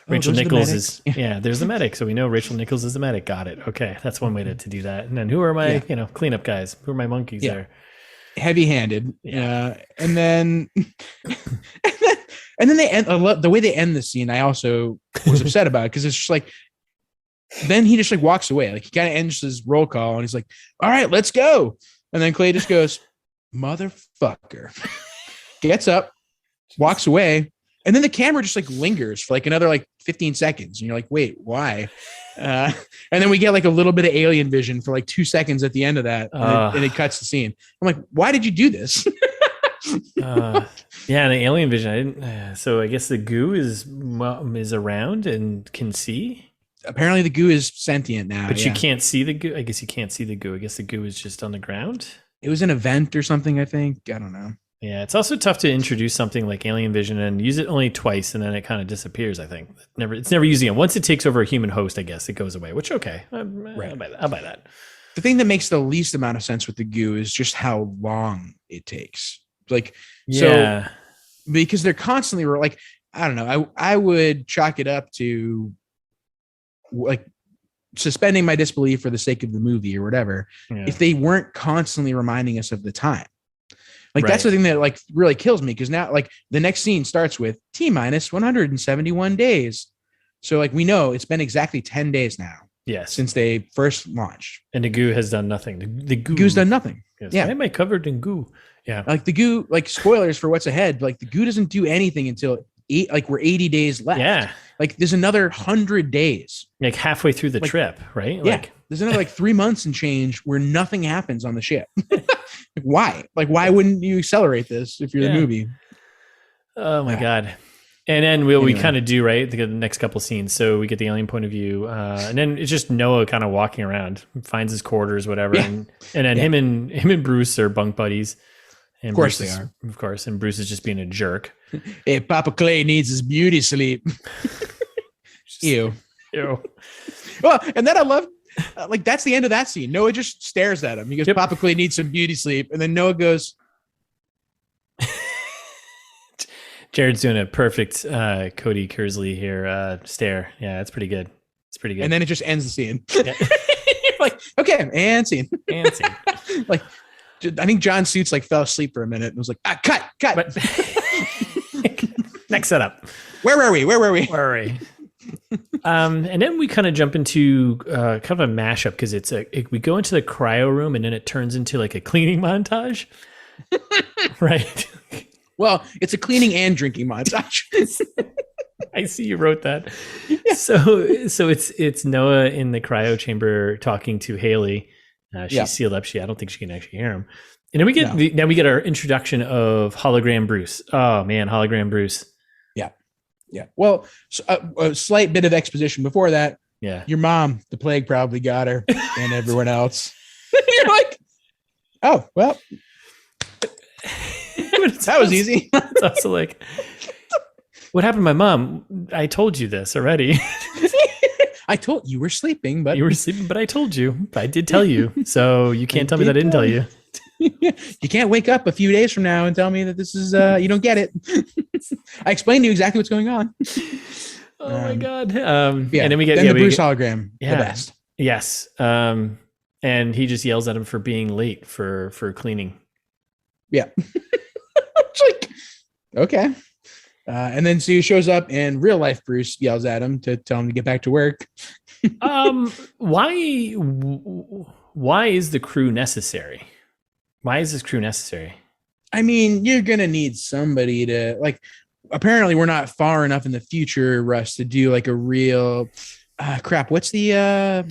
Rachel Nichols is there's the medic, so we know Rachel Nichols is the medic. Got it. Okay, that's one way to do that. And then who are my cleanup guys? Who are my monkeys there? Heavy-handed. And then they end. The way they end the scene, I also was upset about it because it's just like. Then he just like walks away. Like he kind of ends his roll call and he's like, all right, let's go. And then Clay just goes, motherfucker. Gets up, walks away. And then the camera just like lingers for like another like 15 seconds. And you're like, wait, why? And then we get like a little bit of alien vision for like 2 seconds at the end of that. And it cuts the scene. I'm like, why did you do this? And the alien vision. I didn't. So I guess the goo is around and can see. Apparently the goo is sentient now. But you can't see the goo. I guess you can't see the goo. I guess the goo is just on the ground. It was an event or something, I think. I don't know. Yeah, it's also tough to introduce something like alien vision and use it only twice, and then it kind of disappears, I think. It's never used again. Once it takes over a human host, I guess, it goes away, which, okay. Right. I'll buy that. The thing that makes the least amount of sense with the goo is just how long it takes. Like, so because they're constantly like, I don't know. I would chalk it up to like suspending my disbelief for the sake of the movie or whatever. If they weren't constantly reminding us of the time, Like that's the thing that like really kills me, because now like the next scene starts with T-minus 171 days. So like we know it's been exactly 10 days now. Yes. Since they first launched. And the goo has done nothing. The goo's done nothing. Yes. Yeah. Why am I covered in goo? Yeah. Like the goo, like spoilers for what's ahead, like the goo doesn't do anything until we're 80 days left. Yeah. Like there's another 100 days. Like halfway through the trip, right? Yeah. Like there's another like 3 months and change where nothing happens on the ship. Why? Like, why wouldn't you accelerate this if you're the movie? Oh my God. And then we kind of do, right, the next couple scenes. So we get the alien point of view. And then it's just Noah kind of walking around, finds his quarters, whatever. Yeah. And then him and Bruce are bunk buddies. And of course Bruce they are. Of course. And Bruce is just being a jerk. Hey, Papa Clay needs his beauty sleep. Ew. Well, and then I love, like, that's the end of that scene. Noah just stares at him. He goes, Papa Clay needs some beauty sleep. And then Noah goes, Jared's doing a perfect Cody Kearsley here stare. Yeah, that's pretty good. It's pretty good. And then it just ends the scene. Yeah. Like, okay, and scene. And scene. Like, I think John Suits like fell asleep for a minute and was like, cut. But next setup. Where were we? And then we kind of jump into kind of a mashup, because we go into the cryo room and then it turns into like a cleaning montage. Right. Well, it's a cleaning and drinking montage. I see you wrote that. Yeah. So it's Noah in the cryo chamber talking to Haley. She's sealed up. I don't think she can actually hear him. And then we get our introduction of hologram Bruce. Oh man, hologram Bruce. Yeah. Well, a slight bit of exposition before that. Yeah. Your mom, the plague probably got her, and everyone else. You're like, oh well. That was easy. It's also like, what happened to my mom? I told you this already. I told you were sleeping, but I told you. I did tell you. So you can't tell me that I didn't tell you. You can't wake up a few days from now and tell me that this is you don't get it. I explained to you exactly what's going on. Oh my God. And then we get the Bruce hologram. The best. Yes. And he just yells at him for being late for cleaning. Yeah. Like, okay. And then Sue shows up and real life Bruce yells at him to tell him to get back to work. Why is the crew necessary? Why is this crew necessary? I mean, you're going to need somebody to, like, apparently we're not far enough in the future, Russ, to do like a real what's the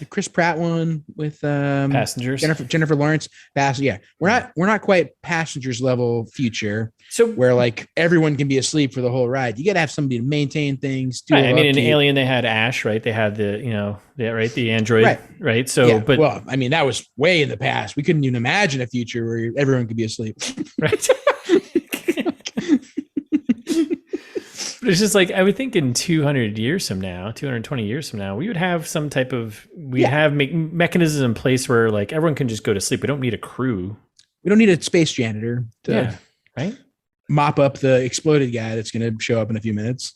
Chris Pratt one with Passengers, Jennifer Lawrence. We're not quite Passengers level future, so where like everyone can be asleep for the whole ride. You got to have somebody to maintain things. Right. I mean, in Alien they had Ash, right? They had the android, right? So, yeah, well, I mean, that was way in the past. We couldn't even imagine a future where everyone could be asleep, right? But it's just like, I would think in 220 years from now, we would have some type of, have mechanisms in place where like everyone can just go to sleep. We don't need a crew. We don't need a space janitor to right? mop up the exploded guy that's going to show up in a few minutes.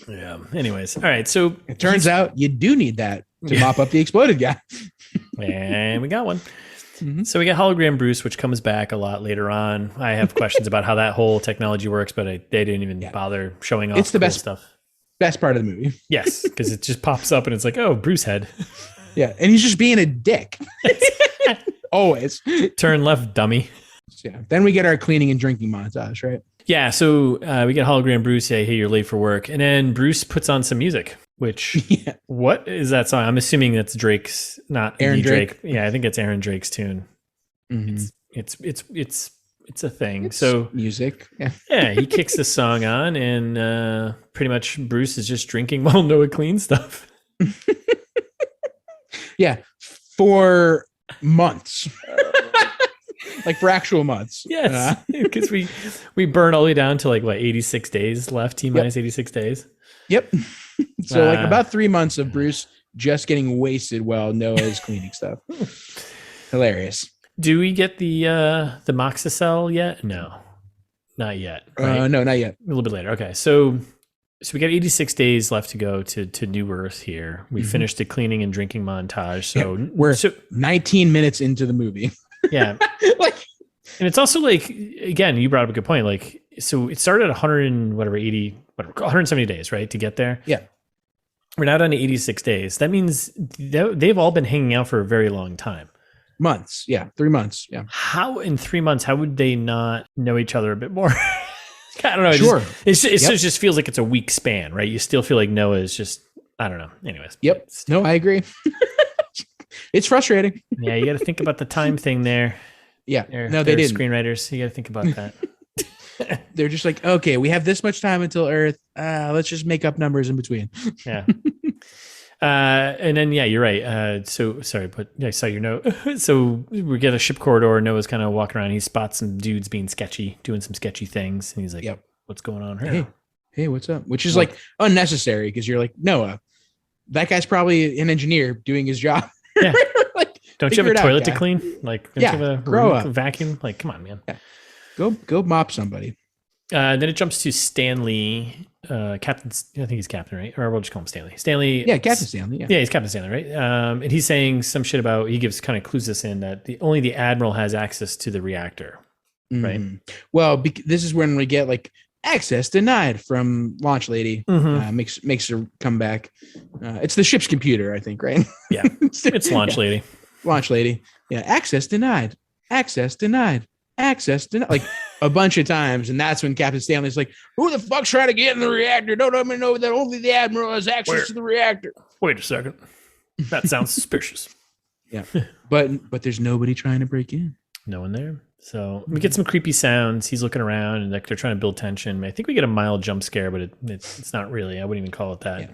Yeah. Anyways. All right. So it turns out you do need that to mop up the exploded guy. And we got one. Mm-hmm. So we get hologram Bruce, which comes back a lot later on. I have questions about how that whole technology works, but they didn't even bother showing off. It's the best stuff. Best part of the movie. Yes, because it just pops up and it's like, oh, Bruce head. Yeah, and he's just being a dick. Always. Turn left, dummy. Yeah. Then we get our cleaning and drinking montage, right? Yeah. So we get hologram Bruce say, hey, you're late for work, and then Bruce puts on some music. Which what is that song? I'm assuming that's Drake's, not Aaron Drake. Yeah, I think it's Aaron Drake's tune. Mm-hmm. It's a thing. It's so music. Yeah, he kicks the song on, and pretty much Bruce is just drinking while Noah cleans stuff. Yeah, for months. Like for actual months. Yes, because we burn all the way down to like 86 days left. T-minus 86 days. Yep. So like about 3 months of Bruce just getting wasted while Noah is cleaning stuff. Hilarious. Do we get the Moxicell yet? No, not yet. Right? No, not yet. A little bit later. Okay. So we got 86 days left to go to New Earth here. We finished the cleaning and drinking montage. So we're 19 minutes into the movie. Yeah. Like, and it's also like, again, you brought up a good point. Like, so it started at 170 days, right? To get there. Yeah. We're now down to 86 days. That means they've all been hanging out for a very long time. Months. Yeah. 3 months. Yeah. How in 3 months, how would they not know each other a bit more? I don't know. Sure. It just feels like it's a weak span, right? You still feel like Noah is just, I don't know. Anyways. Yep. No, I agree. It's frustrating. Yeah. You got to think about the time thing there. Yeah. No, they didn't. Screenwriters. You got to think about that. They're just like, okay, we have this much time until Earth. Let's just make up numbers in between. Yeah. And then, yeah, you're right. So sorry, but I saw your note. So we get a ship corridor. Noah's kind of walking around. He spots some dudes being sketchy, doing some sketchy things. And he's like, yep. What's going on here? Hey, what's up? Which is like unnecessary because you're like, Noah, that guy's probably an engineer doing his job. Yeah. Like, don't you have a toilet to clean? Like, don't you have a grow up. vacuum? Like, come on, man. Yeah. Go mop somebody. Then it jumps to Stanley, Captain. I think he's Captain, right? Or we'll just call him Stanley. Stanley. Yeah, Captain Stanley. Yeah, he's Captain Stanley, right? And he's saying some shit about. He gives kind of clues us in that only the admiral has access to the reactor, right? Well, this is when we get like access denied from Launch Lady. Makes her come back. It's the ship's computer, I think, right? Yeah, it's Launch Lady. Launch Lady. Yeah, access denied. Access denied. Access denied. Like a bunch of times, and that's when Captain Stanley's like, "Who the fuck's trying to get in the reactor? Don't let me know that only the admiral has access to the reactor." Wait a second. That sounds suspicious. Yeah, but there's nobody trying to break in. No one there. So we get some creepy sounds. He's looking around, and like they're trying to build tension. I think we get a mild jump scare, but it's not really. I wouldn't even call it that. Yeah.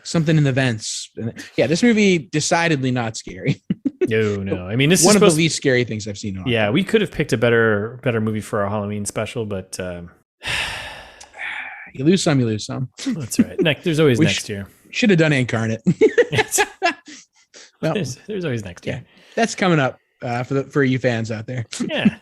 Something in the vents. Yeah, this movie decidedly not scary. No. I mean, this one is of the least scary things I've seen. Yeah, we could have picked a better movie for our Halloween special, but you lose some, you lose some. That's right. There's always next year. Should have done Incarnate. Well, there's always next year. Yeah, that's coming up for you fans out there. Yeah.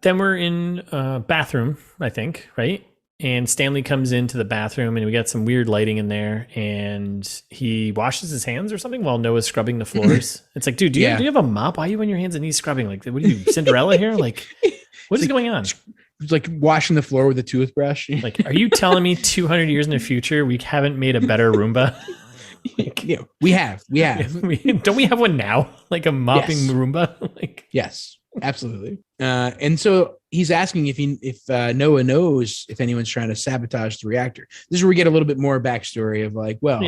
Then we're in bathroom, I think, right? And Stanley comes into the bathroom, and we got some weird lighting in there, and he washes his hands or something while Noah's scrubbing the floors. It's like, dude, do you have a mop? Why are you on your hands and knees scrubbing? Like, what are you, Cinderella here? Like, what is going on? It's like washing the floor with a toothbrush. Like, are you telling me 200 years in the future we haven't made a better Roomba? Like, yeah, we have. Don't we have one now? Like a mopping Roomba? Like, yes, absolutely. And so he's asking if Noah knows if anyone's trying to sabotage the reactor. This is where we get a little bit more backstory of like, well,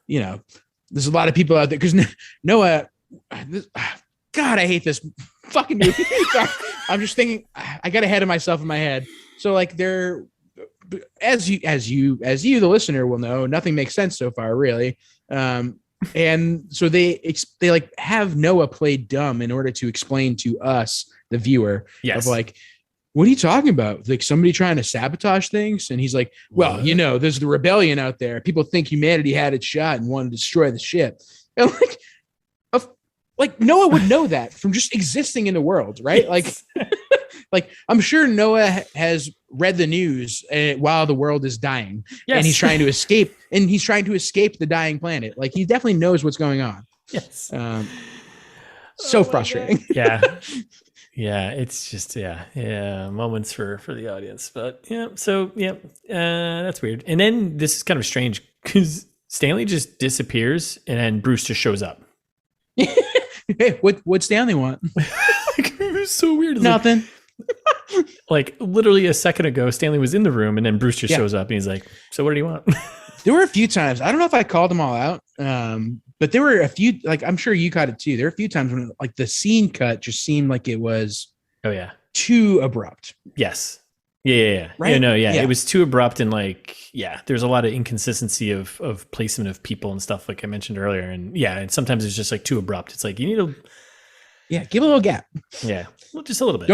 you know, there's a lot of people out there because Noah. God, I hate this fucking movie. I'm just thinking. I got ahead of myself in my head. So like, there, as you, the listener will know, nothing makes sense so far, really. And so they like have Noah play dumb in order to explain to us, the viewer, of like, what are you talking about? Like somebody trying to sabotage things? And he's like, well, you know, there's the rebellion out there. People think humanity had its shot and wanted to destroy the ship. And like Noah would know that from just existing in the world, right? Yes. Like I'm sure Noah has read the news while the world is dying, and he's trying to escape. And he's trying to escape the dying planet. Like he definitely knows what's going on. Yes. So frustrating. Yeah. It's just moments for the audience. But that's weird. And then this is kind of strange because Stanley just disappears, and then Bruce just shows up. Hey, what's Stanley want? It was so weird. Nothing. Like literally a second ago, Stanley was in the room, and then Bruce just shows up, and he's like, "So what do you want?" There were a few times. I don't know if I called them all out, but there were a few. Like I'm sure you caught it too. There were a few times when like the scene cut just seemed like it was too abrupt. Yes. Yeah. Right. It was too abrupt, and like there's a lot of inconsistency of placement of people and stuff, like I mentioned earlier, and sometimes it's just like too abrupt. It's like you need to give a little gap. Yeah, well, just a little bit.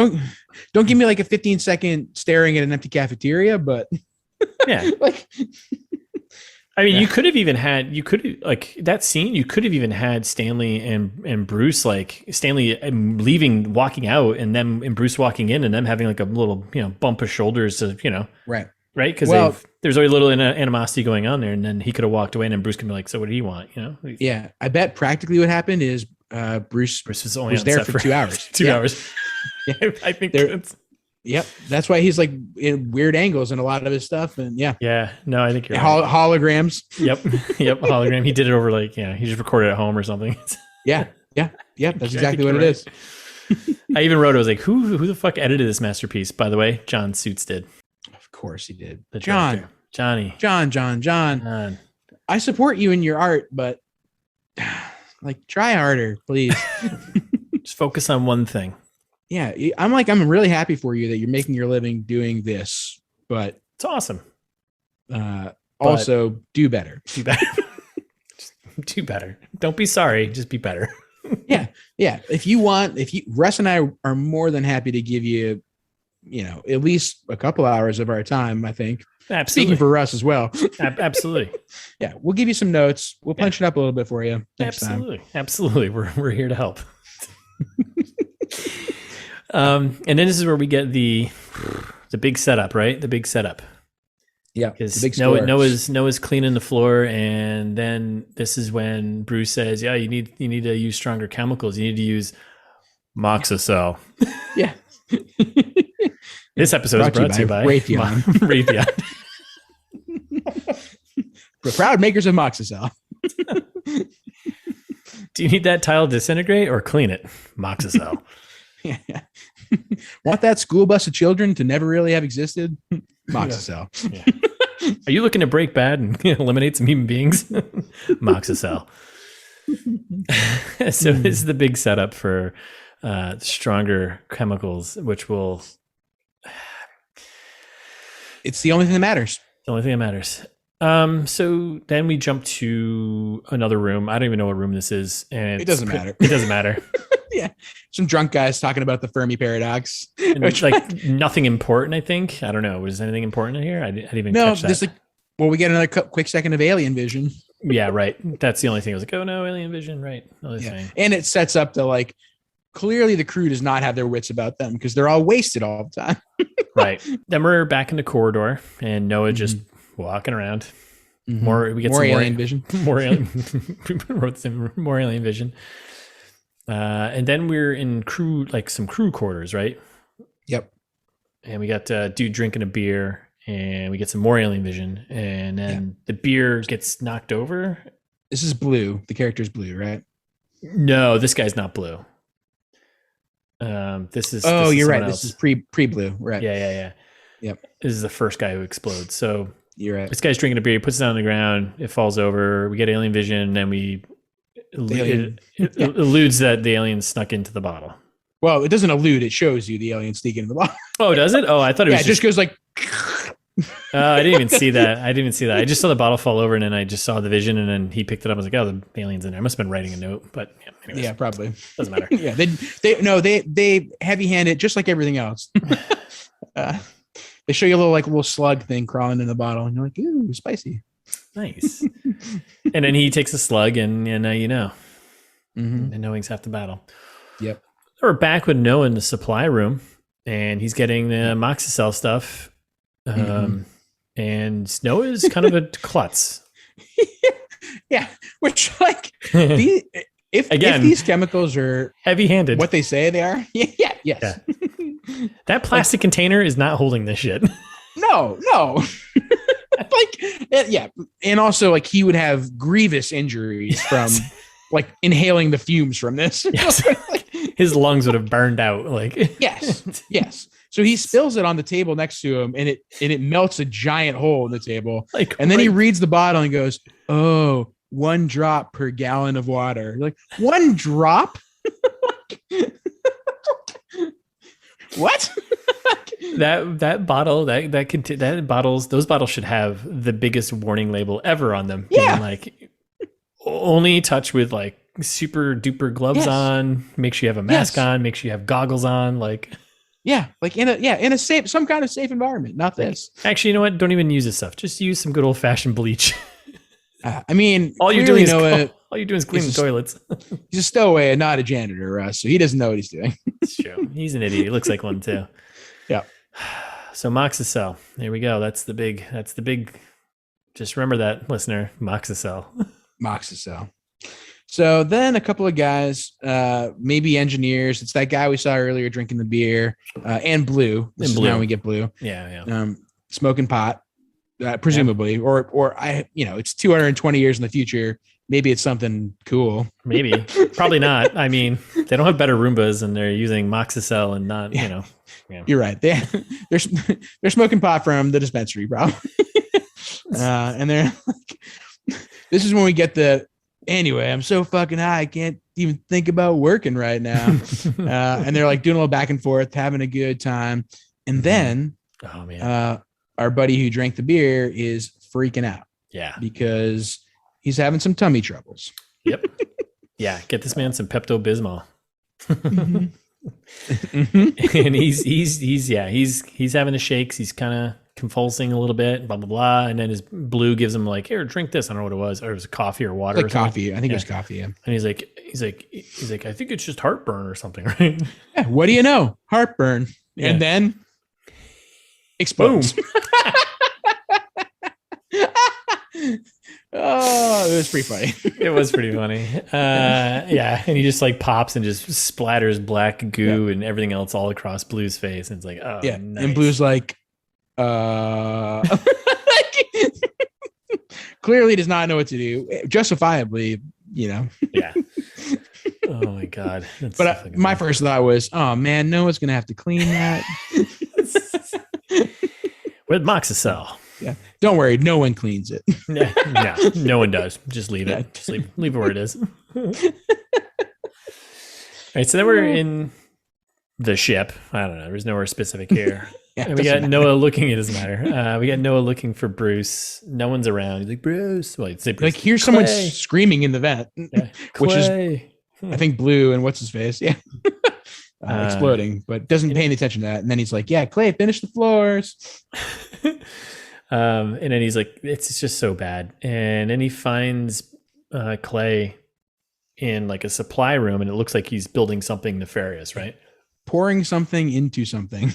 Don't give me like a 15-second staring at an empty cafeteria, but like. I mean, you could have like that scene. You could have even had Stanley and Bruce, like Stanley leaving, walking out, and Bruce walking in, and them having like a little, bump of shoulders to, right, because there's already a little animosity going on there, and then he could have walked away, and then Bruce could be like, "So what do you want?" Yeah, I bet practically what happened is Bruce was only was there for 2 hours. 2 hours. Yeah, I think that's. Yep, that's why he's like in weird angles in a lot of his stuff, and yeah. No, I think you're right. Holograms. Yep, hologram. He did it over he just recorded at home or something. Yeah. That's exactly what it is. I even wrote, I was like, who the fuck edited this masterpiece? By the way, John Suits did. Of course he did. John. I support you in your art, but like try harder, please. Just focus on one thing. Yeah, I'm really happy for you that you're making your living doing this, but it's awesome. Also, do better. Do better. Just do better. Don't be sorry. Just be better. Yeah. Russ and I are more than happy to give you, at least a couple hours of our time, I think. Absolutely. Speaking for Russ as well. Absolutely. Yeah, we'll give you some notes. We'll punch it up a little bit for you next time. Absolutely. We're here to help. And then this is where we get the big setup, right? The big setup. Yeah. Because Noah's cleaning the floor, and then this is when Bruce says, "Yeah, you need to use stronger chemicals. You need to use Moxicell." Yeah. This episode is brought to you by Raytheon. Raytheon. We're proud makers of Moxicell. Do you need that tile to disintegrate or clean it? Moxicell. Yeah. Want that school bus of children to never really have existed? Moxicell. Yeah. Are you looking to break bad and eliminate some human beings? Moxicell. So this is the big setup for stronger chemicals, which will... It's the only thing that matters. The only thing that matters. So then we jump to another room. I don't even know what room this is. And it doesn't matter. It doesn't matter. Yeah. Some drunk guys talking about the Fermi paradox. It's like nothing important, I think. I don't know. Was anything important in here? I didn't even catch that. We get another quick second of alien vision. Yeah, right. That's the only thing. I was like, oh no, alien vision. Right. Yeah. And it sets up the clearly the crew does not have their wits about them because they're all wasted all the time. Right. Then we're back in the corridor and Noah just walking around. We get more alien vision. More alien. Wrote some more alien vision. And then we're in some crew quarters, right? Yep. And we got dude drinking a beer, and we get some more alien vision, and then the beer gets knocked over. This is Blue. The character's Blue, right? No, this guy's not Blue. This is. You're right. Else. This is pre-Blue, right? Yeah. Yep. This is the first guy who explodes. So you're right. This guy's drinking a beer. He puts it on the ground. It falls over. We get alien vision, and it alludes that the alien snuck into the bottle. Well, it doesn't allude. It shows you the alien sneaking in the bottle. Oh, does it? Oh, I thought it was. It just goes like. I didn't even see that. I just saw the bottle fall over, and then I just saw the vision, and then he picked it up. I was like, "Oh, the alien's in there." I must have been writing a note, but anyways, probably doesn't matter. Yeah, they heavy-hand it just like everything else. They show you a little slug thing crawling in the bottle, and you're like, "Ooh, spicy." Nice. And then he takes a slug, and now you know. Mm-hmm. And knowing's half the battle. Yep. We're back with Noah in the supply room, and he's getting the Moxicell stuff. And Noah's kind of a klutz. Yeah, which if these chemicals are heavy-handed, what they say they are, yes. Yeah. That plastic container is not holding this shit. No. And also he would have grievous injuries from inhaling the fumes from this. Yes. His lungs would have burned out. Yes. So he spills it on the table next to him, and it melts a giant hole in the table. And then he reads the bottle and goes, "Oh, 1 drop per gallon of water." You're like, 1 drop? What? that bottle, those bottles should have the biggest warning label ever on them. Yeah. Being only touch with super duper gloves on. Make sure you have a mask on. Make sure you have goggles on. In a safe, some kind of safe environment, not this. Actually, you know what? Don't even use this stuff. Just use some good old fashioned bleach. All you're doing is clean the toilets. He's a stowaway and not a janitor, Russ. So he doesn't know what he's doing. It's true. He's an idiot. He looks like one too. Yeah. So Moxicell. There we go. That's the big. Just remember that, listener. Moxicell. So then a couple of guys, maybe engineers. It's that guy we saw earlier drinking the beer, and Blue. This is how we get Blue. Yeah. Smoking pot, presumably, or it's 220 years in the future. Maybe it's something cool. Maybe, probably not. I mean, they don't have better Roombas, and they're using Moxicell and not, Yeah. You're right. They're smoking pot from the dispensary, probably. And they're like, this is when we get anyway, I'm so fucking high, I can't even think about working right now. And they're like doing a little back and forth, having a good time. And then, our buddy who drank the beer is freaking out. Yeah. Because he's having some tummy troubles. Yep. Yeah. Get this man some Pepto-Bismol. And he's having the shakes. He's kind of convulsing a little bit, blah, blah, blah. And then his Blue gives him like, here, drink this. I don't know what it was. Or it was coffee or water. Like coffee. I think it was coffee. Yeah. And he's like, I think it's just heartburn or something, right? Yeah, what do you know? Heartburn. Yeah. And then explodes. Oh, it was pretty funny. It was pretty funny. Yeah. And he just like pops and just splatters black goo and everything else all across Blue's face. And it's like, oh, yeah. Nice. And Blue's like, clearly does not know what to do. Justifiably, Yeah. Oh my God. That's but my first thought was, oh man, Noah's going to have to clean that. With Moxicell. Yeah. Don't worry. No one cleans it. No one does. Just leave it. Just leave it where it is. All right. So then we're in the ship. I don't know. There's nowhere specific here. And we got Noah looking. It doesn't matter. We got Noah looking for Bruce. No one's around. He's like, Bruce. Well, say Bruce. Like, here's someone screaming in the vent, which is, I think, Blue and what's his face. Yeah. Exploding, but doesn't pay any attention to that. And then he's like, yeah, Clay, finish the floors. And then he's like, it's just so bad. And then he finds Clay in like a supply room, and it looks like he's building something nefarious, right? Pouring something into something.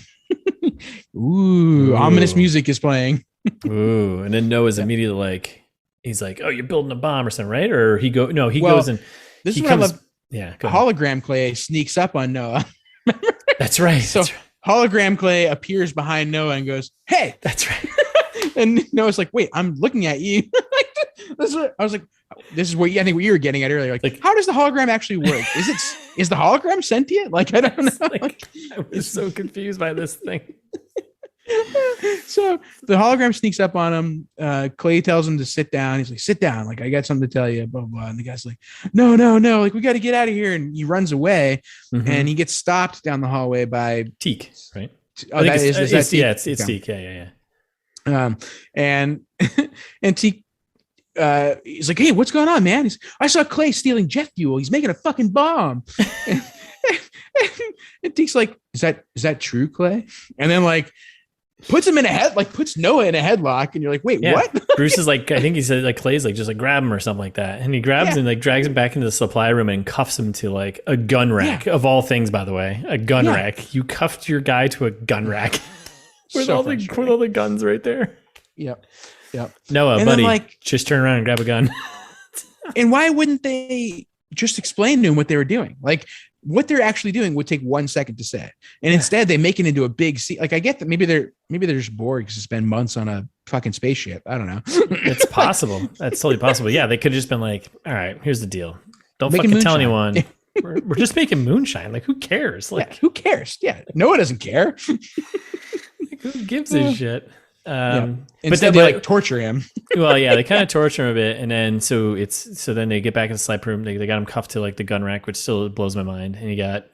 Ooh, ominous music is playing. Ooh, and then Noah's immediately like, he's like, oh, you're building a bomb or something, right? Or he goes and this is what I love. Yeah, hologram Clay sneaks up on Noah. That's right. So hologram Clay appears behind Noah and goes, hey, that's right. And Noah's like, wait, I'm looking at you. I was like, this is what I think what you were getting at earlier. Like, how does the hologram actually work? Is the hologram sentient? Like, I don't know. I was so confused by this thing. So the hologram sneaks up on him. Clay tells him to sit down. He's like, sit down. Like, I got something to tell you, blah, blah, blah. And the guy's like, no. Like, we got to get out of here. And he runs away and he gets stopped down the hallway by Teak, right? Oh, it's Teak. Yeah, it's Teak. Yeah. And Teak, he's like, hey, what's going on, man? I saw Clay stealing jet fuel. He's making a fucking bomb. And Teak's like, is that true, Clay? And then like puts Noah in a headlock, and you're like, wait, what? Bruce is like, I think he said like Clay's like, just like grab him or something like that. And he grabs him and like drags him back into the supply room and cuffs him to like a gun rack of all things, by the way, a gun rack. You cuffed your guy to a gun rack with all the guns right there. Yep. Noah, and buddy, then, just turn around and grab a gun. And why wouldn't they just explain to him what they were doing? Like, what they're actually doing would take 1 second to say. And instead they make it into a big scene. Like, I get that maybe they're just bored because to spend months on a fucking spaceship. I don't know. It's possible. That's totally possible. Yeah. They could have just been like, all right, here's the deal. Don't fucking tell anyone. We're just making moonshine. Like, who cares? Like, who cares? Yeah. Noah doesn't care. Like, who gives a shit? But then they like torture him. Well, yeah, they kind of torture him a bit, and then so then they get back in the slide room. They got him cuffed to like the gun rack, which still blows my mind. And you got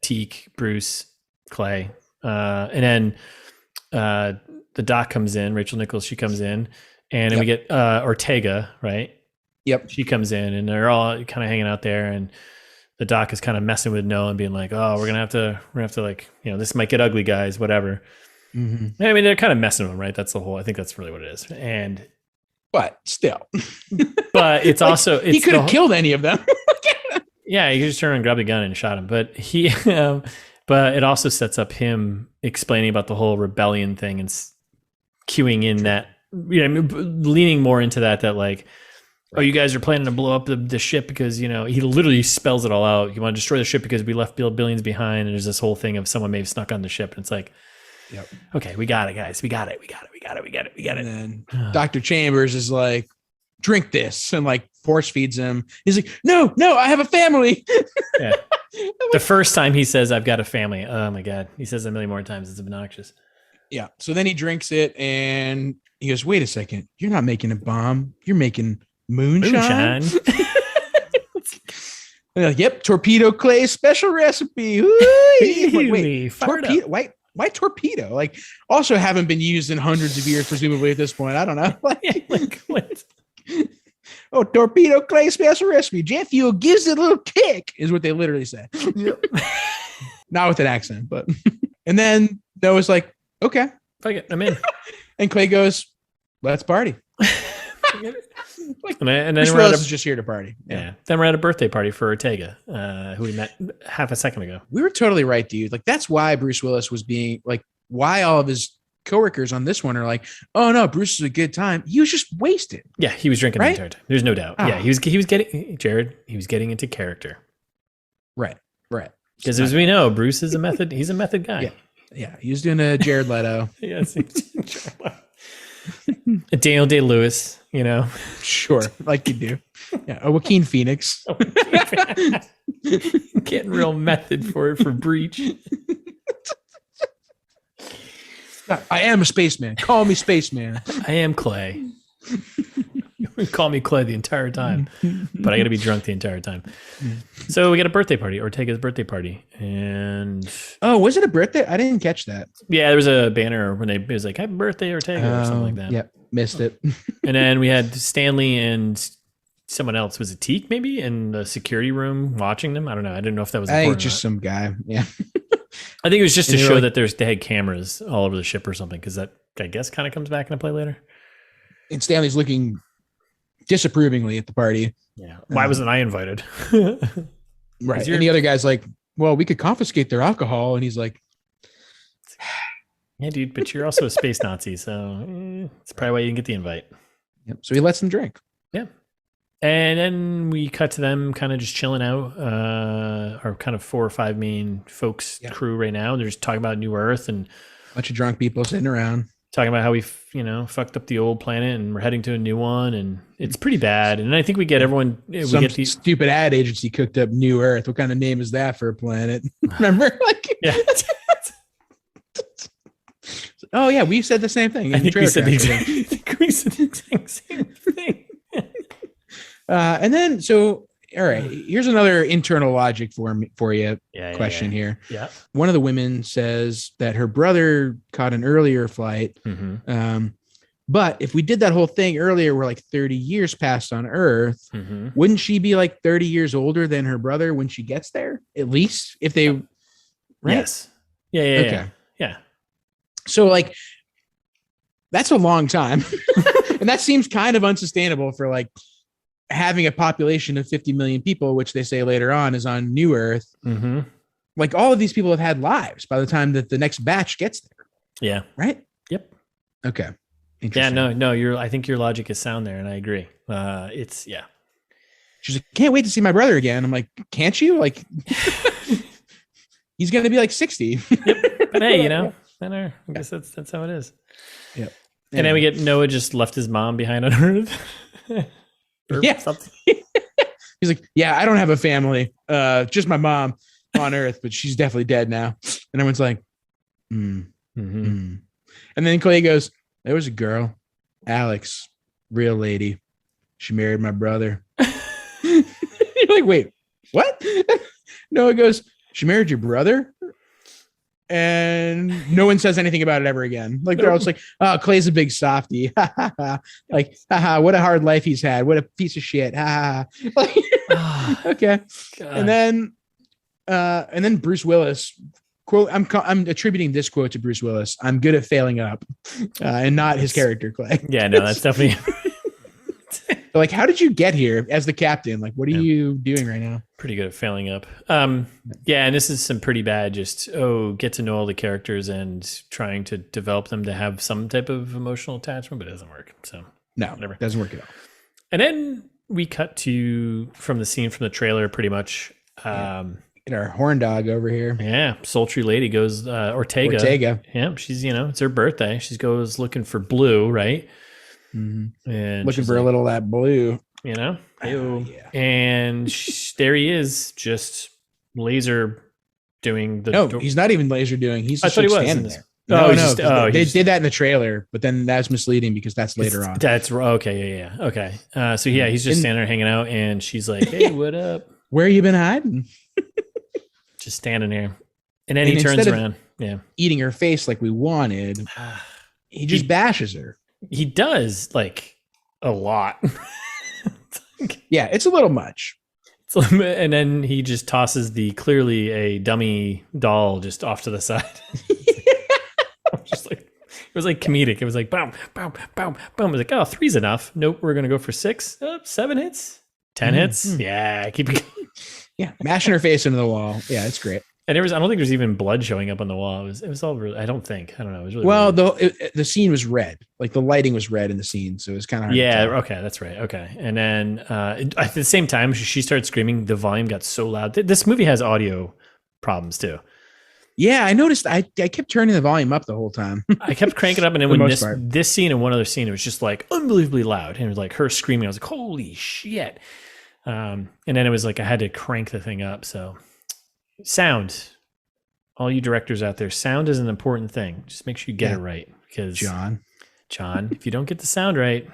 Teak, Bruce, Clay, and then the doc comes in. Rachel Nichols, she comes in, and then we get Ortega, right? Yep, she comes in, and they're all kind of hanging out there, and the doc is kind of messing with Noah and being like, "Oh, we're gonna have to like, this might get ugly, guys, whatever." Mm-hmm. I mean, they're kind of messing with him, right? That's the whole. I think that's really what it is. But still, but it's like, also he could have killed any of them. Yeah, he could just turn and grab the gun and shot him. But but it also sets up him explaining about the whole rebellion thing and cueing in that, leaning more into that like Oh, you guys are planning to blow up the ship because, he literally spells it all out. You want to destroy the ship because we left billions behind. And there's this whole thing of someone may have snuck on the ship. And it's like, yep. Okay, we got it, guys. We got it. And then Dr. Chambers is like, drink this, and like force feeds him. He's like, no, I have a family. Yeah. The first time he says, I've got a family. Oh my God. He says it a million more times. It's obnoxious. Yeah. So then he drinks it and he goes, wait a second. You're not making a bomb. You're making moonshine. And they're like, yep, torpedo clay special recipe. Wait, torpedo? Why torpedo? Like, also haven't been used in hundreds of years, presumably at this point. I don't know. What? Oh, torpedo clay special recipe. Jet fuel gives it a little kick, is what they literally say. Yep. Not with an accent, but. And then Noah's like, okay. Fuck it, I'm in. And Clay goes, let's party. And then we're just here to party. Yeah. Then we're at a birthday party for Ortega, who we met half a second ago. We were totally right, dude. Like, that's why Bruce Willis was being like, why all of his coworkers on this one are like, oh no, Bruce is a good time. He was just wasted. Yeah, he was drinking the entire time. There's no doubt. Oh. Yeah, he was getting Jared. He was getting into character. Right. Because as we know, Bruce is he's a method guy. Yeah. He was doing a Jared Leto. Yes. A Daniel Day-Lewis, Sure, like you do. Yeah, a Joaquin Phoenix. Getting real method for Breach. I am a spaceman. Call me spaceman. I am Clay. You call me Clay the entire time, but I got to be drunk the entire time. So we got a birthday party, Ortega's birthday party, and was it a birthday? I didn't catch that. Yeah, there was a banner when it was like "Happy Birthday, Ortega" or something like that. Yep, missed it. And then we had Stanley and someone else. Was it Teak maybe in the security room watching them? I don't know. I didn't know if that was. I think just some guy. Yeah. I think it was just to show that they had cameras all over the ship or something, because that, I guess, kind of comes back into play later. And Stanley's looking disapprovingly at the party. Yeah. Why wasn't I invited? Right. And the other guy's like, well, we could confiscate their alcohol. And he's like, yeah, dude, but you're also a space Nazi, so it's probably why you didn't get the invite. Yep. So he lets them drink. Yeah. And then we cut to them kind of just chilling out, our kind of 4 or 5 main folks crew right now. They're just talking about New Earth and a bunch of drunk people sitting around. Talking about how we, fucked up the old planet and we're heading to a new one, and it's pretty bad. And I think we get everyone. Some get these stupid ad agency cooked up New Earth. What kind of name is that for a planet? Remember? Yeah. Oh yeah, we said the same thing. I think we said the exact same thing. And then all right, here's another internal logic for you question here. Yeah. One of the women says that her brother caught an earlier flight. Mm-hmm. But if we did that whole thing earlier, where like 30 years passed on Earth, wouldn't she be like 30 years older than her brother when she gets there? At least if they, right? Yes. Yeah. Okay. Yeah. So like, that's a long time. And that seems kind of unsustainable for like having a population of 50 million people, which they say later on is on New Earth. Mm-hmm. Like, all of these people have had lives by the time that the next batch gets there. Yeah. Right. Yep. Okay. Yeah. No. I think your logic is sound there, and I agree. She's like, can't wait to see my brother again. I'm like, can't you? Like, he's gonna be like 60. Yep. But hey, I guess that's how it is. Yep. And then we get Noah just left his mom behind on Earth. Something. He's like, yeah, I don't have a family. Just my mom on Earth, but she's definitely dead now. And everyone's like, And then Clay goes, there was a girl, Alex, real lady. She married my brother. You're like, wait, what? Noah goes, she married your brother? And no one says anything about it ever again. Like, they're all just like, oh, Clay's a big softie. Like, what a hard life he's had. What a piece of shit. Like, okay. God. And then Bruce Willis quote, I'm attributing this quote to Bruce Willis. I'm good at failing up, and not his character, Clay. Yeah, no, that's definitely. Like, how did you get here as the captain? Like, what are you doing right now? Pretty good at failing up. Yeah, and this is some pretty bad get to know all the characters and trying to develop them to have some type of emotional attachment, but it doesn't work. So no, whatever. Doesn't work at all. And then we cut to from the scene from the trailer pretty much. Get our horn dog over here. Yeah, sultry lady goes Ortega. Yeah, she's it's her birthday. She goes looking for blue, right? Mm-hmm. And looking for a little of that blue. Yeah. And there he is, just laser doing the. No, he's not even laser doing. He's just I thought he was standing there. They did that in the trailer, but then that's misleading because that's later on. That's okay. Yeah. Okay. So yeah, he's just standing there hanging out, and she's like, "Hey, what up? Where you been hiding?" Just standing there, and then he turns around. Yeah, eating her face like we wanted. He just bashes her. He does like a lot. Yeah, it's a little much. And then he just tosses the clearly a dummy doll just off to the side. Just like it was like comedic. It was like boom, boom, boom, boom. It was like, oh, 3's enough. Nope, we're gonna go for 6. 7 hits, 10 hits. Yeah, keep it going. Yeah, mashing her face into the wall. Yeah, it's great. And I don't think there's even blood showing up on the wall. It was all really, I don't know. It was really well, the scene was red. Like the lighting was red in the scene, so it was kind of hard. Yeah, okay, that's right. Okay, and then at the same time, she started screaming. The volume got so loud. This movie has audio problems too. Yeah, I noticed. I kept turning the volume up the whole time. I kept cranking up, and then when this scene and one other scene, it was just like unbelievably loud, and it was like her screaming. I was like, "Holy shit!" And then it was like I had to crank the thing up. So, sound, all you directors out there, sound is an important thing. Just make sure you get it right, because John, if you don't get the sound right,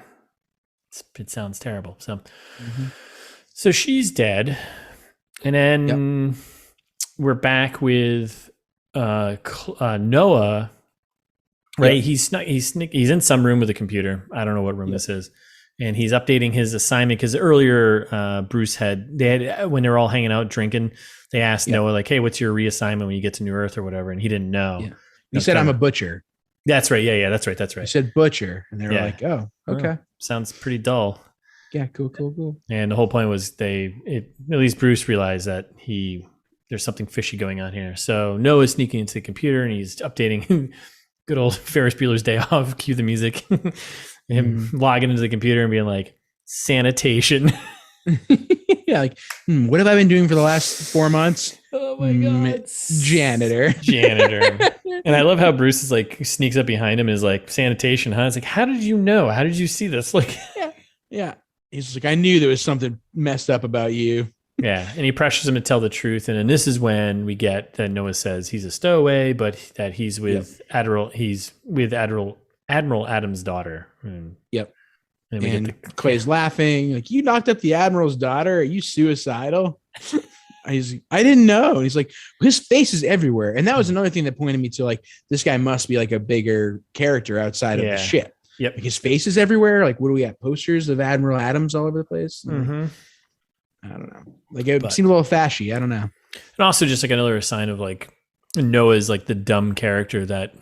it sounds terrible. So, so she's dead, and then we're back with Noah, right? He's in some room with a computer. I don't know what room this is, and he's updating his assignment because earlier Bruce when they were all hanging out drinking, they asked Noah like, "Hey, what's your reassignment when you get to New Earth or whatever?" And he didn't know. Yeah. He said, "I'm a butcher." That's right. Yeah, that's right. He said butcher, and they were like, "Oh, okay, sounds pretty dull." Yeah, cool. And the whole point was at least Bruce realized that there's something fishy going on here. So Noah's sneaking into the computer and he's updating good old Ferris Bueller's Day Off, cue the music, him logging into the computer and being like, sanitation. Yeah, like, what have I been doing for the last 4 months? Oh my God. Janitor. And I love how Bruce is like, sneaks up behind him and is like, sanitation, huh? It's like, how did you know? How did you see this? Like, yeah. He's like, I knew there was something messed up about you. Yeah, and he pressures him to tell the truth, and then this is when we get that Noah says he's a stowaway, but that he's with Admiral Adams' daughter. And And Clay's laughing, like, you knocked up the Admiral's daughter? Are you suicidal? I didn't know. And he's like, his face is everywhere. And that was another thing that pointed me to like, this guy must be like a bigger character outside of the ship. Yep. Like, his face is everywhere. Like, what do we have? Posters of Admiral Adams all over the place? Mm-hmm. I don't know. Like, it seemed a little fashy. I don't know. And also just like another sign of like Noah's like the dumb character that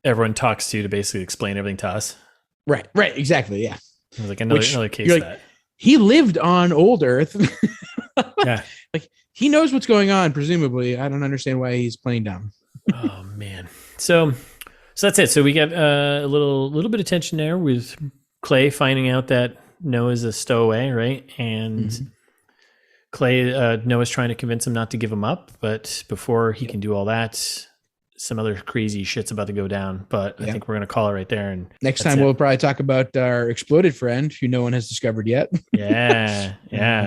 everyone talks to basically explain everything to us. Right. Exactly. Yeah. It was like another case of that. He lived on old Earth. Yeah. Like, he knows what's going on, presumably. I don't understand why he's playing dumb. Oh man. So that's it. So we get a little bit of tension there with Clay finding out that Noah's a stowaway, right? And Noah's trying to convince him not to give him up, but before he can do all that, some other crazy shit's about to go down. But I think we're gonna call it right there. And next time we'll probably talk about our exploded friend, who no one has discovered yet. Yeah.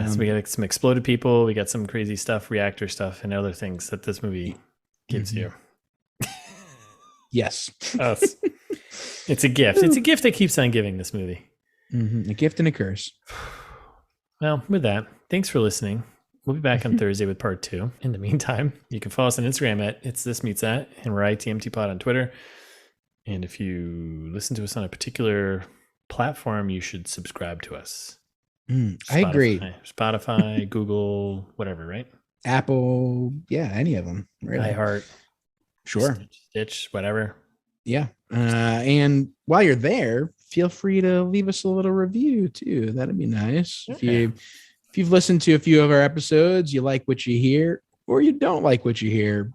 So we got some exploded people, we got some crazy stuff, reactor stuff, and other things that this movie gives you. Yes. It's a gift. It's a gift that keeps on giving, this movie. A gift and a curse. Well, with that, thanks for listening. We'll be back on Thursday with part 2. In the meantime, you can follow us on Instagram at It's This Meets That, and we're ITMTpod on Twitter. And if you listen to us on a particular platform, you should subscribe to us. I agree. Spotify, Google, whatever, right? Apple, any of them. Really. iHeart. Sure. Stitch, whatever. Yeah. And while you're there, feel free to leave us a little review too. That'd be nice. Okay. If you've listened to a few of our episodes, you like what you hear, or you don't like what you hear,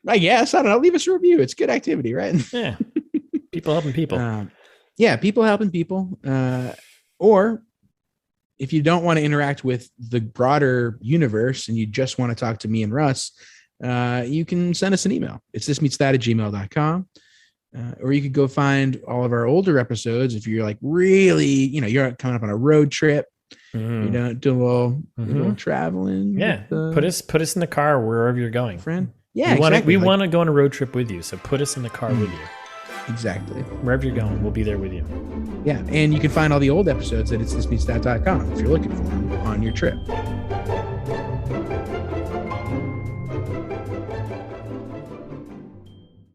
I guess, I don't know, leave us a review. It's good activity, right? Yeah. People helping people. People helping people. Or if you don't want to interact with the broader universe and you just want to talk to me and Russ, you can send us an email. It's thismeetsthat@gmail.com. Or you could go find all of our older episodes if you're like really, you're coming up on a road trip. You know, do a little traveling. Yeah. Put us in the car wherever you're going. Friend. Yeah. We want to go on a road trip with you. So put us in the car with you. Exactly. Wherever you're going, we'll be there with you. Yeah. And you can find all the old episodes at itsthismeetsthat.com if you're looking for them on your trip.